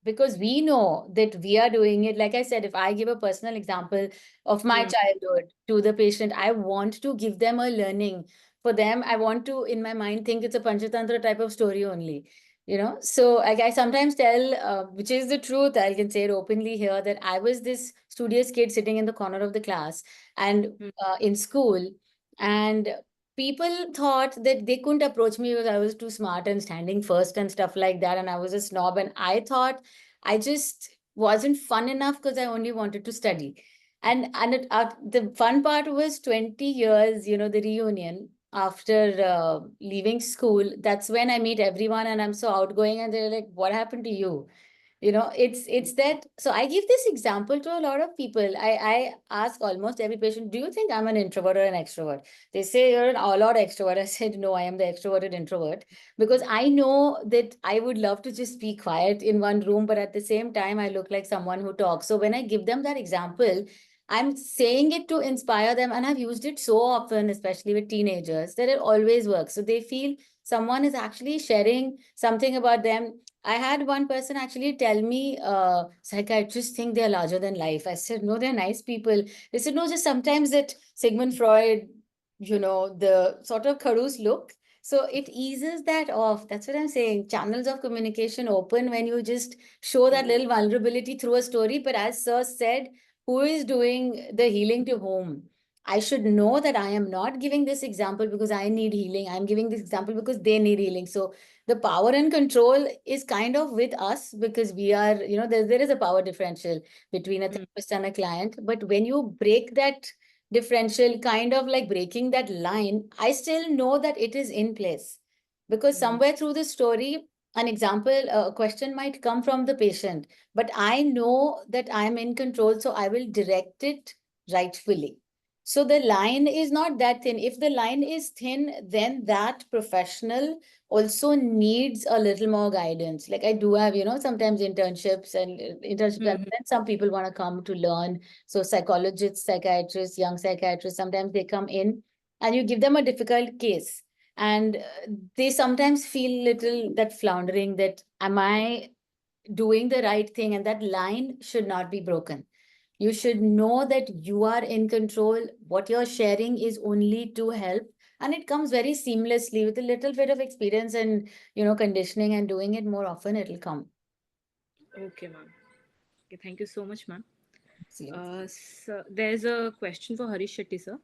S7: Because we know that we are doing it. Like I said, if I give a personal example of my childhood to the patient, I want to give them a learning. For them, I want to, in my mind, think it's a Panchatantra type of story only. So I sometimes tell, which is the truth, I can say it openly here, that I was this studious kid sitting in the corner of the class and in school, and people thought that they couldn't approach me because I was too smart and standing first and stuff like that, and I was a snob, and I thought I just wasn't fun enough because I only wanted to study. And the fun part was 20 years, the reunion after leaving school. That's when I meet everyone and I'm so outgoing, and they're like, what happened to you? It's that. So I give this example to a lot of people. I ask almost every patient, do you think I'm an introvert or an extrovert? They say you're an all-out extrovert. I said, no, I am the extroverted introvert, because I know that I would love to just be quiet in one room, but at the same time, I look like someone who talks. So when I give them that example, I'm saying it to inspire them, and I've used it so often, especially with teenagers, that it always works. So they feel someone is actually sharing something about them. I had one person actually tell me, psychiatrists think they're larger than life. I said, no, they're nice people. They said, no, just sometimes that Sigmund Freud, the sort of Kharoos look. So it eases that off. That's what I'm saying. Channels of communication open when you just show that little vulnerability through a story. But as Sir said, who is doing the healing to whom? I should know that I am not giving this example because I need healing. I'm giving this example because they need healing. So the power and control is kind of with us, because we are, there is a power differential between a therapist and a client. But when you break that differential, kind of like breaking that line, I still know that it is in place, because somewhere through the story, an example, a question might come from the patient, but I know that I'm in control, so I will direct it rightfully. So the line is not that thin. If the line is thin, then that professional also needs a little more guidance. Like I do have, sometimes internships and and some people want to come to learn. So psychologists, psychiatrists, young psychiatrists, sometimes they come in and you give them a difficult case. And they sometimes feel little that floundering, that am I doing the right thing? And that line should not be broken. You should know that you are in control. What you're sharing is only to help. And it comes very seamlessly with a little bit of experience and, conditioning and doing it more often, it'll come.
S5: Okay, ma'am. Okay, thank you so much, ma'am.
S7: Seamless.
S5: So there's a question for Harish Shetty, sir.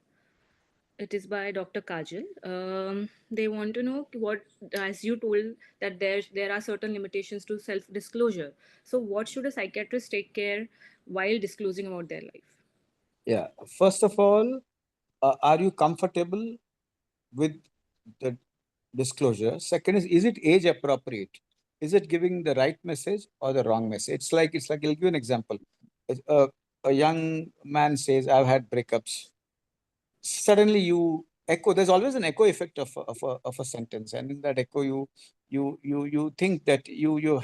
S5: It is by Dr. Kajal. They want to know what, as you told, that there are certain limitations to self-disclosure. So what should a psychiatrist take care while disclosing about their life?
S8: Yeah. First of all, are you comfortable with the disclosure? Second is it age appropriate? Is it giving the right message or the wrong message? It's like I'll give you an example. A young man says, I've had breakups. Suddenly you echo. There's always an echo effect of a sentence, and in that echo you think that you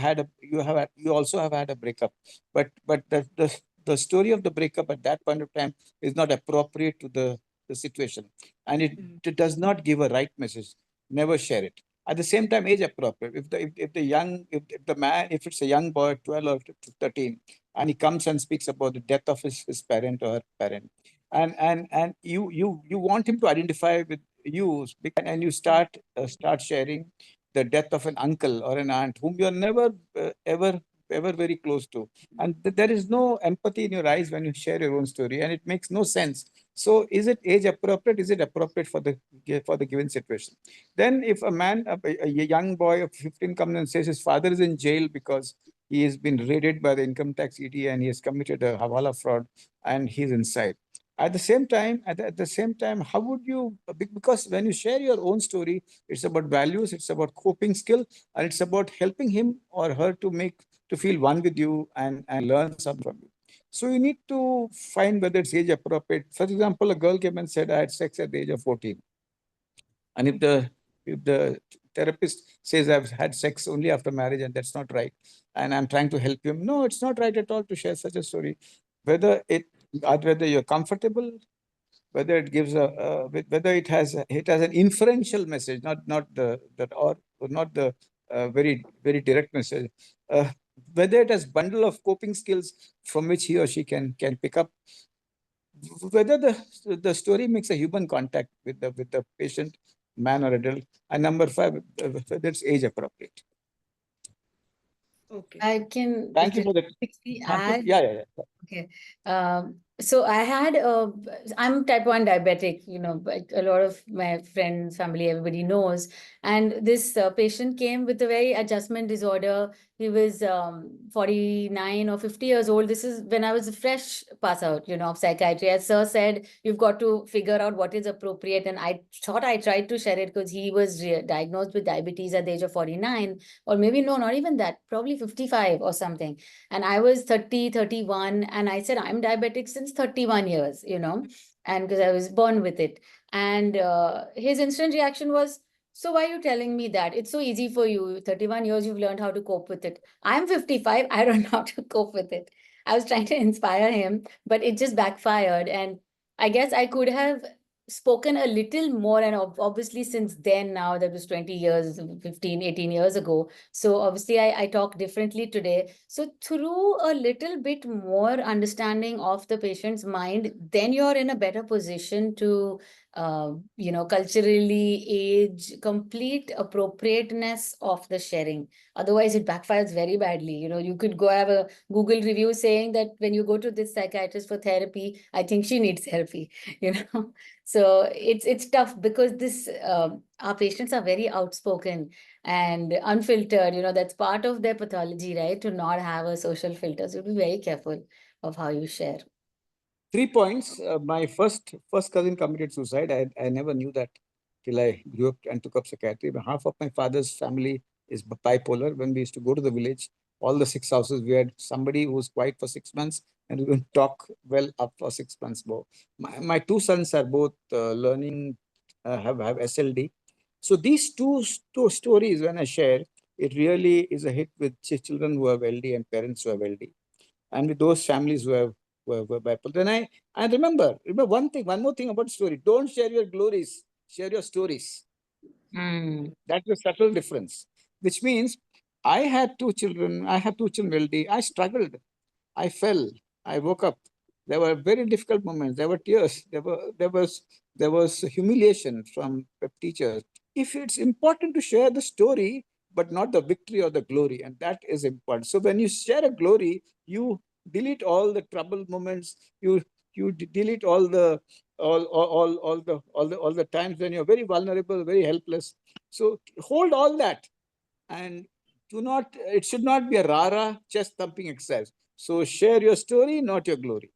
S8: also have had a breakup, but the story of the breakup at that point of time is not appropriate to the situation, and it does not give a right message. Never share it. At the same time, age appropriate. If it's a young boy, 12 or 13, and he comes and speaks about the death of his parent or her parent, and you want him to identify with you, and you start sharing the death of an uncle or an aunt whom you're never ever very close to, and there is no empathy in your eyes when you share your own story, and it makes no sense. So is it age appropriate? Is it appropriate for the given situation? Then if a young boy of 15 comes and says his father is in jail because he has been raided by the income tax ED and he has committed a hawala fraud and he's inside. At the same time, how would you, because when you share your own story, it's about values, it's about coping skill, and it's about helping him or her to feel one with you and learn something from you. So you need to find whether it's age appropriate. For example, a girl came and said, I had sex at the age of 14. And if the therapist says I've had sex only after marriage and that's not right, and I'm trying to help him, no, it's not right at all to share such a story. Whether you're comfortable, whether it gives whether it has an inferential message, not the very very direct message. Whether it has bundle of coping skills from which he or she can pick up. Whether the story makes a human contact with the patient, man or adult, and number 5, whether it's age appropriate.
S5: Okay.
S7: I can
S8: Thank you for the
S7: quickly
S8: answer.
S7: add.
S8: Yeah.
S7: Okay. So I had I'm type 1 diabetic, like a lot of my friends, family, everybody knows. And this patient came with a very adjustment disorder. He was 49 or 50 years old. This is when I was a fresh pass out, of psychiatry. As sir said, you've got to figure out what is appropriate. And I thought I tried to share it because he was diagnosed with diabetes at the age of 49, or maybe no, not even that, probably 55 or something. And I was 30, 31, and I said, I'm diabetic since 31 years, and because I was born with it. And his instant reaction was, so why are you telling me that? It's so easy for you. 31 years, you've learned how to cope with it. I'm 55, I don't know how to cope with it. I was trying to inspire him, but it just backfired. And I guess I could have spoken a little more. And obviously, since then, now that was 20 years, 15, 18 years ago. So obviously, I talk differently today. So through a little bit more understanding of the patient's mind, then you're in a better position to, culturally age, complete appropriateness of the sharing. Otherwise, it backfires very badly. You could go have a Google review saying that when you go to this psychiatrist for therapy, I think she needs therapy, So it's tough because our patients are very outspoken and unfiltered. That's part of their pathology, right? To not have a social filter. So be very careful of how you share.
S8: 3 points. My first cousin committed suicide. I never knew that till I grew up and took up psychiatry. But half of my father's family is bipolar. When we used to go to the village, all the 6 houses, we had somebody who was quiet for 6 months and we would talk well up for 6 months more. My 2 sons are both learning, have SLD. So these two stories, when I share, it really is a hit with children who have LD and parents who have LD. And with those families who were bipolar. Then I remember one more thing about story. Don't share your glories, share your stories. That's a subtle difference, which means I had 2 children. I have 2 children LD. I struggled. I fell. I woke up. There were very difficult moments. There were tears. There was humiliation from teachers. If it's important to share the story, but not the victory or the glory, and that is important. So when you share a glory, you delete all the trouble moments. You delete all the times when you're very vulnerable, very helpless. So hold all that, and it should not be a rara chest thumping exercise. So share your story, not your glory.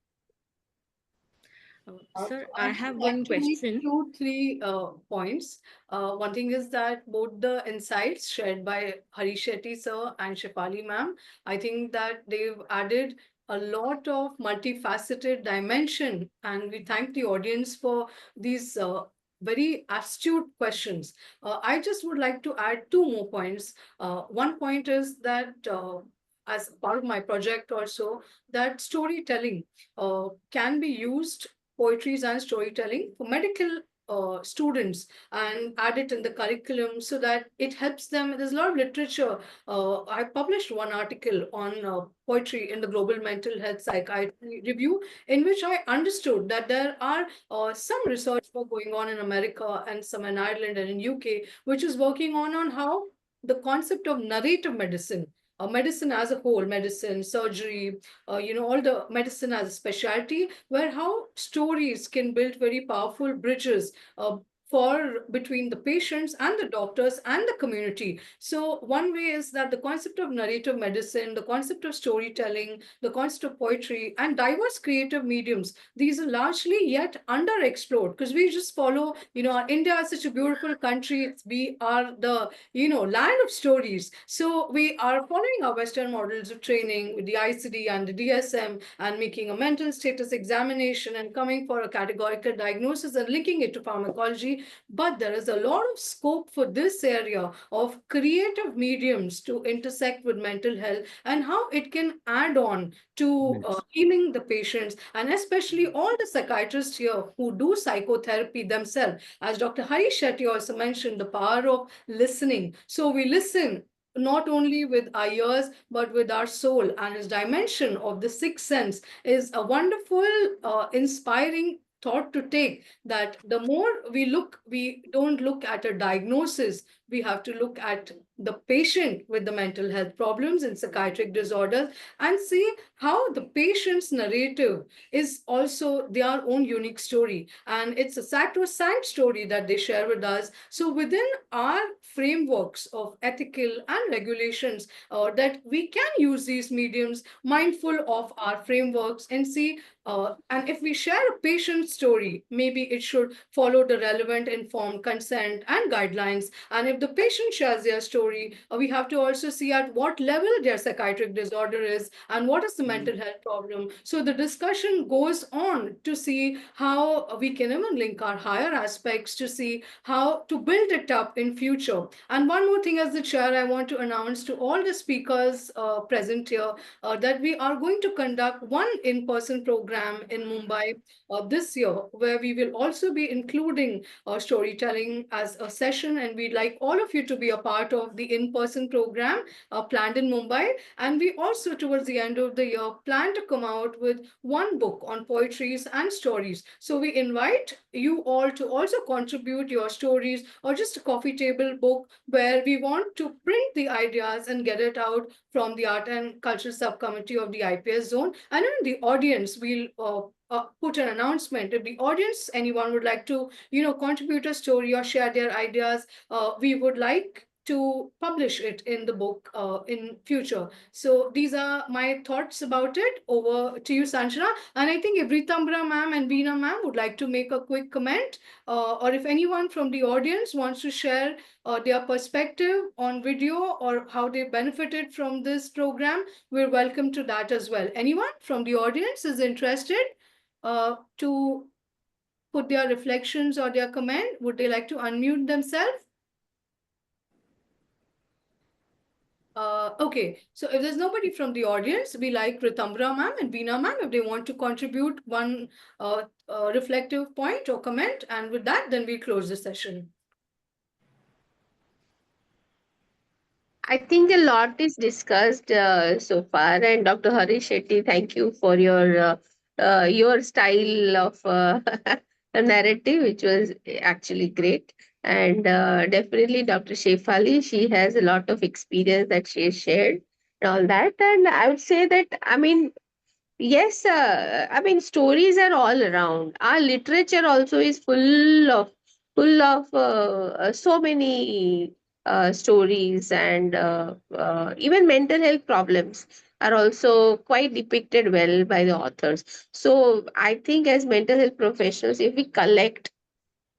S5: Sir, I have one question.
S3: 2, 3 points. One thing is that both the insights shared by Hari Shetty sir and Shefali ma'am, I think that they've added a lot of multifaceted dimension, and we thank the audience for these very astute questions. I just would like to add 2 more points. One point is that as part of my project also, that storytelling can be used, poetries and storytelling for medical students, and add it in the curriculum so that it helps them. There's a lot of literature. I published one article on poetry in the Global Mental Health Psychiatry Review, in which I understood that there are some research work going on in America and some in Ireland and in UK, which is working on how the concept of narrative medicine, medicine as a whole, medicine, surgery, all the medicine as a specialty, where how stories can build very powerful bridges between the patients and the doctors and the community. So one way is that the concept of narrative medicine, the concept of storytelling, the concept of poetry and diverse creative mediums, these are largely yet underexplored, because we just follow, our India is such a beautiful country. We are the, land of stories. So we are following our Western models of training with the ICD and the DSM, and making a mental status examination and coming for a categorical diagnosis and linking it to pharmacology. But there is a lot of scope for this area of creative mediums to intersect with mental health, and how it can add on to healing the patients, and especially all the psychiatrists here who do psychotherapy themselves. As Dr. Hari Shetty also mentioned, the power of listening. So we listen not only with our ears, but with our soul. And his dimension of the sixth sense is a wonderful, inspiring thought to take, that the more we don't look at a diagnosis, We have to look at the patient with the mental health problems and psychiatric disorders and see how the patient's narrative is also their own unique story. And it's a sacrosanct story that they share with us. So within our frameworks of ethical and regulations, that we can use these mediums mindful of our frameworks and see and if we share a patient's story, maybe it should follow the relevant informed consent and guidelines. And if the patient shares their story, we have to also see at what level their psychiatric disorder is and what is the mental health problem. So the discussion goes on to see how we can even link our higher aspects to see how to build it up in future. And one more thing as the chair, I want to announce to all the speakers present here that we are going to conduct one in-person program in Mumbai this year, where we will also be including storytelling as a session. And we'd like all of you to be a part of the in-person program planned in Mumbai. And we also, towards the end of the year, plan to come out with one book on poetries and stories. So we invite you all to also contribute your stories or just a coffee table book where we want to print the ideas and get it out from the Art and Culture Subcommittee of the IPS zone. And in the audience, we'll put an announcement. If the audience, anyone would like to, contribute a story or share their ideas, we would like to publish it in the book in future. So these are my thoughts about it. Over to you, Sanjana. And I think if Ritambra ma'am and Veena ma'am would like to make a quick comment, or if anyone from the audience wants to share their perspective on video or how they benefited from this program, we're welcome to that as well. Anyone from the audience is interested to put their reflections or their comment? Would they like to unmute themselves? Okay, so if there's nobody from the audience, we like Ritambra ma'am and Veena ma'am if they want to contribute one reflective point or comment. And with that, then we close the session.
S6: I think a lot is discussed so far, and Dr. Harish Shetty, thank you for your style of narrative, which was actually great. And definitely, Dr. Shefali, she has a lot of experience that she has shared and all that. And I would say that, I mean, yes, I mean, stories are all around. Our literature also is full of so many stories, and even mental health problems are also quite depicted well by the authors. So I think as mental health professionals, if we collect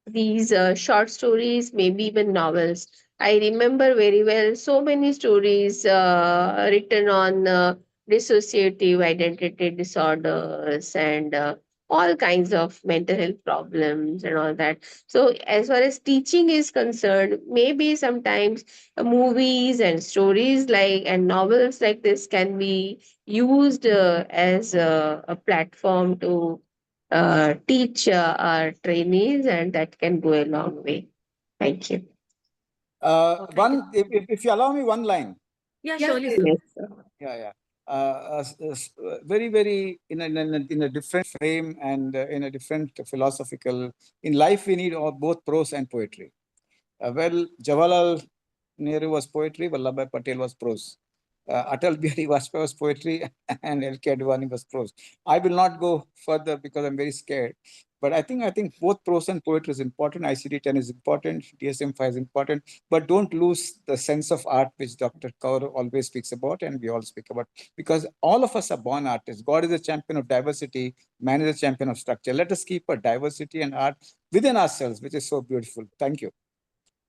S6: these short stories, maybe even novels. I remember very well so many stories written on dissociative identity disorders and all kinds of mental health problems and all that. So, as far as teaching is concerned, maybe sometimes movies and stories like and novels like this can be used as a platform to teach our trainees, and that can go a long way. Thank you.
S8: If you allow me one line.
S5: Yeah,
S3: Yes,
S5: surely,
S3: please.
S5: sir.
S6: Yes, sir.
S8: Yeah. Very in a different frame and in a different philosophical. In life, we need both prose and poetry. Well, Jawaharlal Nehru was poetry, Vallabhbhai Patel was prose. Atal Bihari Vajpayee was poetry, and L.K. Advani was prose. I will not go further because I'm very scared. But I think both prose and poetry is important. ICD-10 is important. DSM-5 is important. But don't lose the sense of art which Dr. Kaur always speaks about, and we all speak about. Because all of us are born artists. God is a champion of diversity. Man is a champion of structure. Let us keep a diversity and art within ourselves, which is so beautiful. Thank you.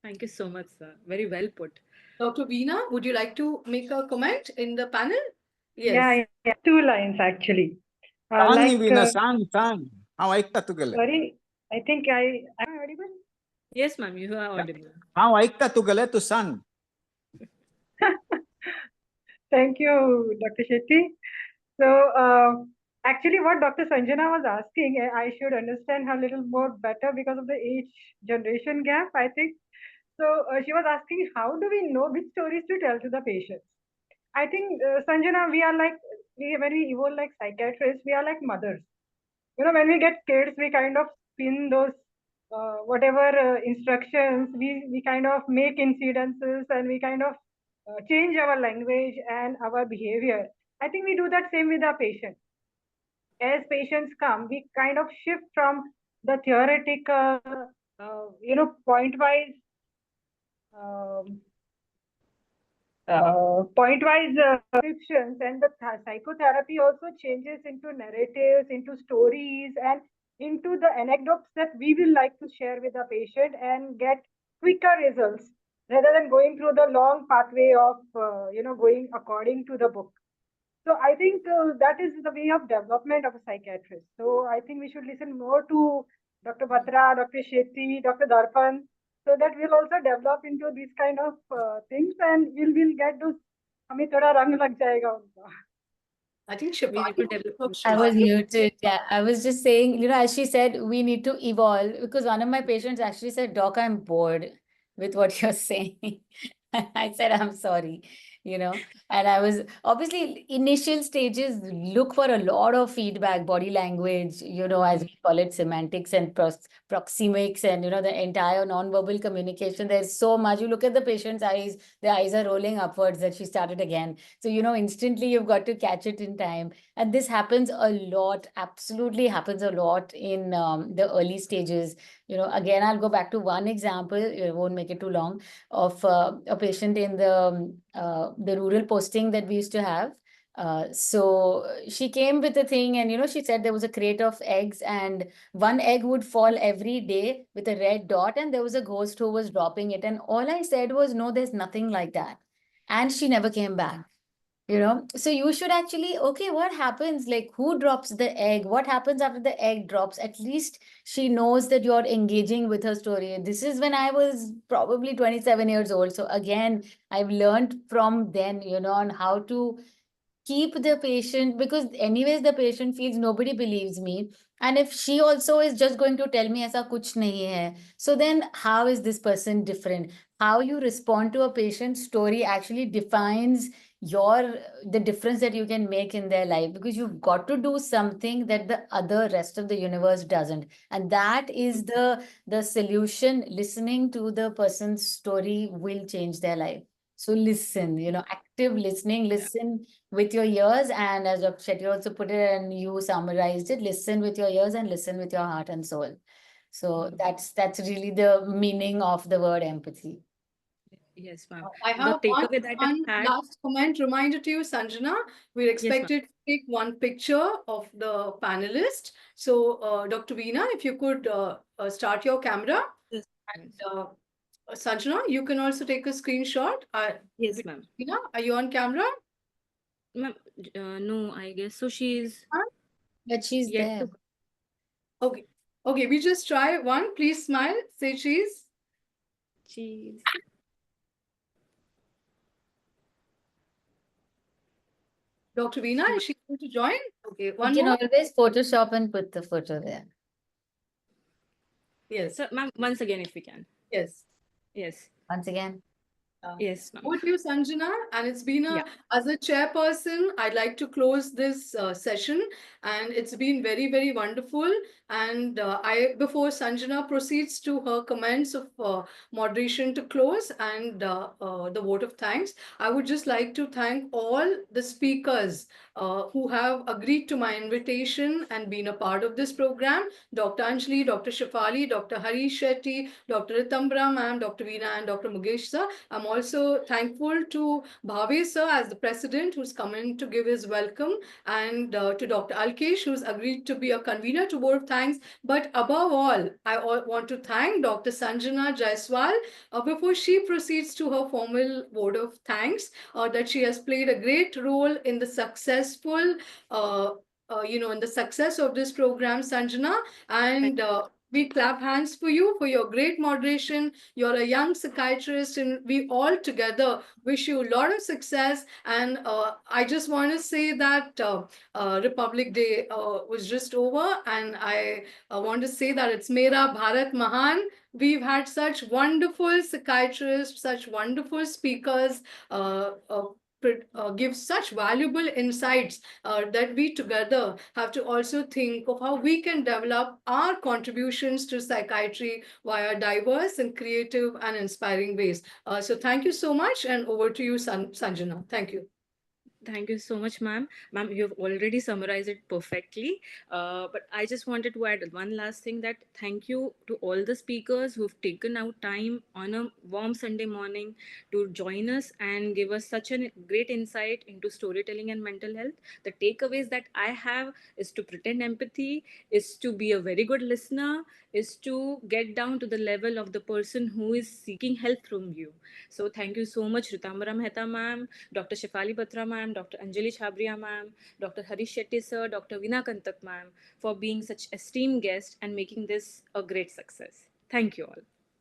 S5: Thank you so much, sir. Very well put.
S3: Dr. Veena, would you like to make a comment in the panel? Yes.
S9: Yeah, 2 lines actually.
S8: Sang Veena, sang. How aikta tugale?
S9: Sorry, I think am I audible?
S5: Yes, ma'am, you are audible.
S8: How aikta tugale to sang.
S9: Thank you, Dr. Shetty. So, actually, what Dr. Sanjana was asking, I should understand her a little more better because of the age generation gap, I think. So, she was asking, how do we know which stories to tell to the patients? I think, Sanjana, when we evolve like psychiatrists, we are like mothers. When we get kids, we kind of spin those whatever instructions, we kind of make incidences and we kind of change our language and our behavior. I think we do that same with our patients. As patients come, we kind of shift from the theoretical, point-wise descriptions, and the psychotherapy also changes into narratives, into stories, and into the anecdotes that we will like to share with the patient and get quicker results rather than going through the long pathway of going according to the book. So I think that is the way of development of a psychiatrist. So I think we should listen more to Dr. Batra, Dr. Shetty, Dr. Darpan, so that we'll also develop into these kind of things, and we'll get those. हमें थोड़ा रंग लग जाएगा उनका.
S3: I think
S5: We need to
S3: Shivani.
S5: develop.
S7: I was muted. Yeah, I was just saying, as she said, we need to evolve because one of my patients actually said, Doc, I'm bored with what you're saying. I said, I'm sorry, and I was obviously initial stages look for a lot of feedback, body language, as we call it, semantics and proxemics, and, the entire nonverbal communication. There's so much. You look at the patient's eyes, the eyes are rolling upwards that she started again. So, instantly you've got to catch it in time. And this happens a lot, absolutely happens a lot in the early stages. Again, I'll go back to one example, it won't make it too long, of a patient in the rural posting that we used to have. So she came with a thing and, she said there was a crate of eggs and one egg would fall every day with a red dot and there was a ghost who was dropping it. And all I said was, no, there's nothing like that. And she never came back. So you should actually, okay, what happens? Like, who drops the egg? What happens after the egg drops? At least she knows that you're engaging with her story. This is when I was probably 27 years old. So again, I've learned from then, on how to keep the patient, because anyways, the patient feels nobody believes me. And if she also is just going to tell me aisa kuch nahi hai, so then how is this person different? How you respond to a patient's story actually defines the difference that you can make in their life, because you've got to do something that the other rest of the universe doesn't. And that is the solution. Listening to the person's story will change their life. So listen, active listening, listen with your ears. And as Dr. Shetty also put it and you summarized it, listen with your ears and listen with your heart and soul. So that's really the meaning of the word empathy.
S5: Yes, ma'am.
S3: I have
S5: The
S3: one,
S5: takeaway that I
S3: one
S5: had-
S3: last comment reminder to you, Sanjana. We're expected to take one picture of the panelist. So, Dr. Veena, if you could start your camera.
S5: Yes.
S3: And Sanjana, you can also take a screenshot.
S5: Yes, ma'am.
S3: Veena, are you on camera?
S5: Ma'am, no, I guess so. She's
S7: But she's
S5: yet
S7: there.
S5: to.
S3: Okay. Okay, we just try one. Please smile. Say cheese.
S5: She's.
S3: Dr. Veena, is she going to join? Okay, one
S7: You can
S3: more.
S7: always Photoshop and put the photo there.
S3: Yes.
S5: So, ma'am, once again, if we can.
S3: Yes.
S5: Yes.
S7: Once again.
S5: Yes, ma'am.
S3: Over to you, Sanjana. And it's been
S5: Yeah.
S3: as a chairperson, I'd like to close this session. And it's been very, very wonderful. And before Sanjana proceeds to her comments of moderation to close and the vote of thanks, I would just like to thank all the speakers who have agreed to my invitation and been a part of this program. Dr. Anjali, Dr. Shefali, Dr. Harish Shetty, Dr. Ritambra ma'am, Dr. Veena and Dr. Mukesh sir. I'm also thankful to Bhave sir as the president who's come in to give his welcome, and to Dr. Alkesh who's agreed to be a convener to vote of thanks. But above all, I want to thank Dr. Sanjana Jaiswal before she proceeds to her formal vote of thanks, that she has played a great role in the successful in the success of this program, Sanjana. And we clap hands for you for your great moderation. You're a young psychiatrist, and we all together wish you a lot of success. And I just want to say that Republic Day was just over, and I want to say that it's Mera Bharat Mahan. We've had such wonderful psychiatrists, such wonderful speakers give such valuable insights that we together have to also think of how we can develop our contributions to psychiatry via diverse and creative and inspiring ways. So thank you so much, and over to you, Sanjana. Thank you.
S5: Thank you so much, ma'am. Ma'am, you have already summarized it perfectly. But I just wanted to add one last thing, that thank you to all the speakers who've taken out time on a warm Sunday morning to join us and give us such a great insight into storytelling and mental health. The takeaways that I have is to pretend empathy, is to be a very good listener, is to get down to the level of the person who is seeking help from you. So thank you so much, Ritambara Mehta ma'am, Dr. Shefali Batra ma'am, Dr. Anjali Chabria ma'am, Dr. Harish Shetty sir, Dr. Veena Kantak ma'am, for being such esteemed guests and making this a great success. Thank you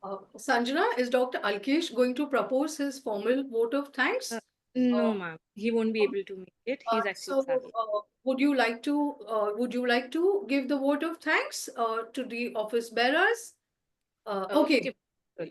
S5: all.
S3: Sanjana, is Dr. Alkesh going to propose his formal vote of thanks?
S5: No, ma'am. He won't be able to make it. He's actually traveling.
S3: Would you like to give the vote of thanks to the office bearers? Okay.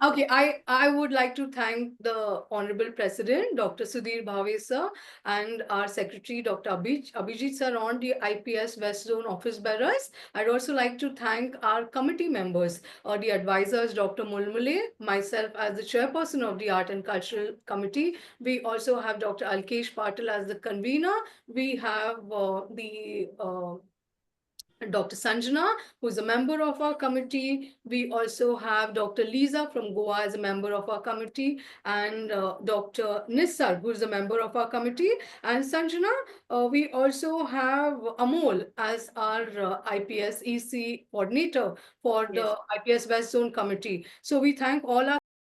S3: Okay, I would like to thank the Honorable President, Dr. Sudhir Bhave sir, and our Secretary, Dr. Abhijit sir, on the IPS West Zone office bearers. I'd also like to thank our committee members, the advisors, Dr. Mulmule, myself as the chairperson of the Art and Cultural Committee. We also have Dr. Alkesh Patil as the convener. We have Dr. Sanjana, who is a member of our committee. We also have Dr. Lisa from Goa as a member of our committee, and Dr. Nissar, who is a member of our committee. And Sanjana, we also have Amol as our IPS EC coordinator for the IPS West Zone committee. So we thank all our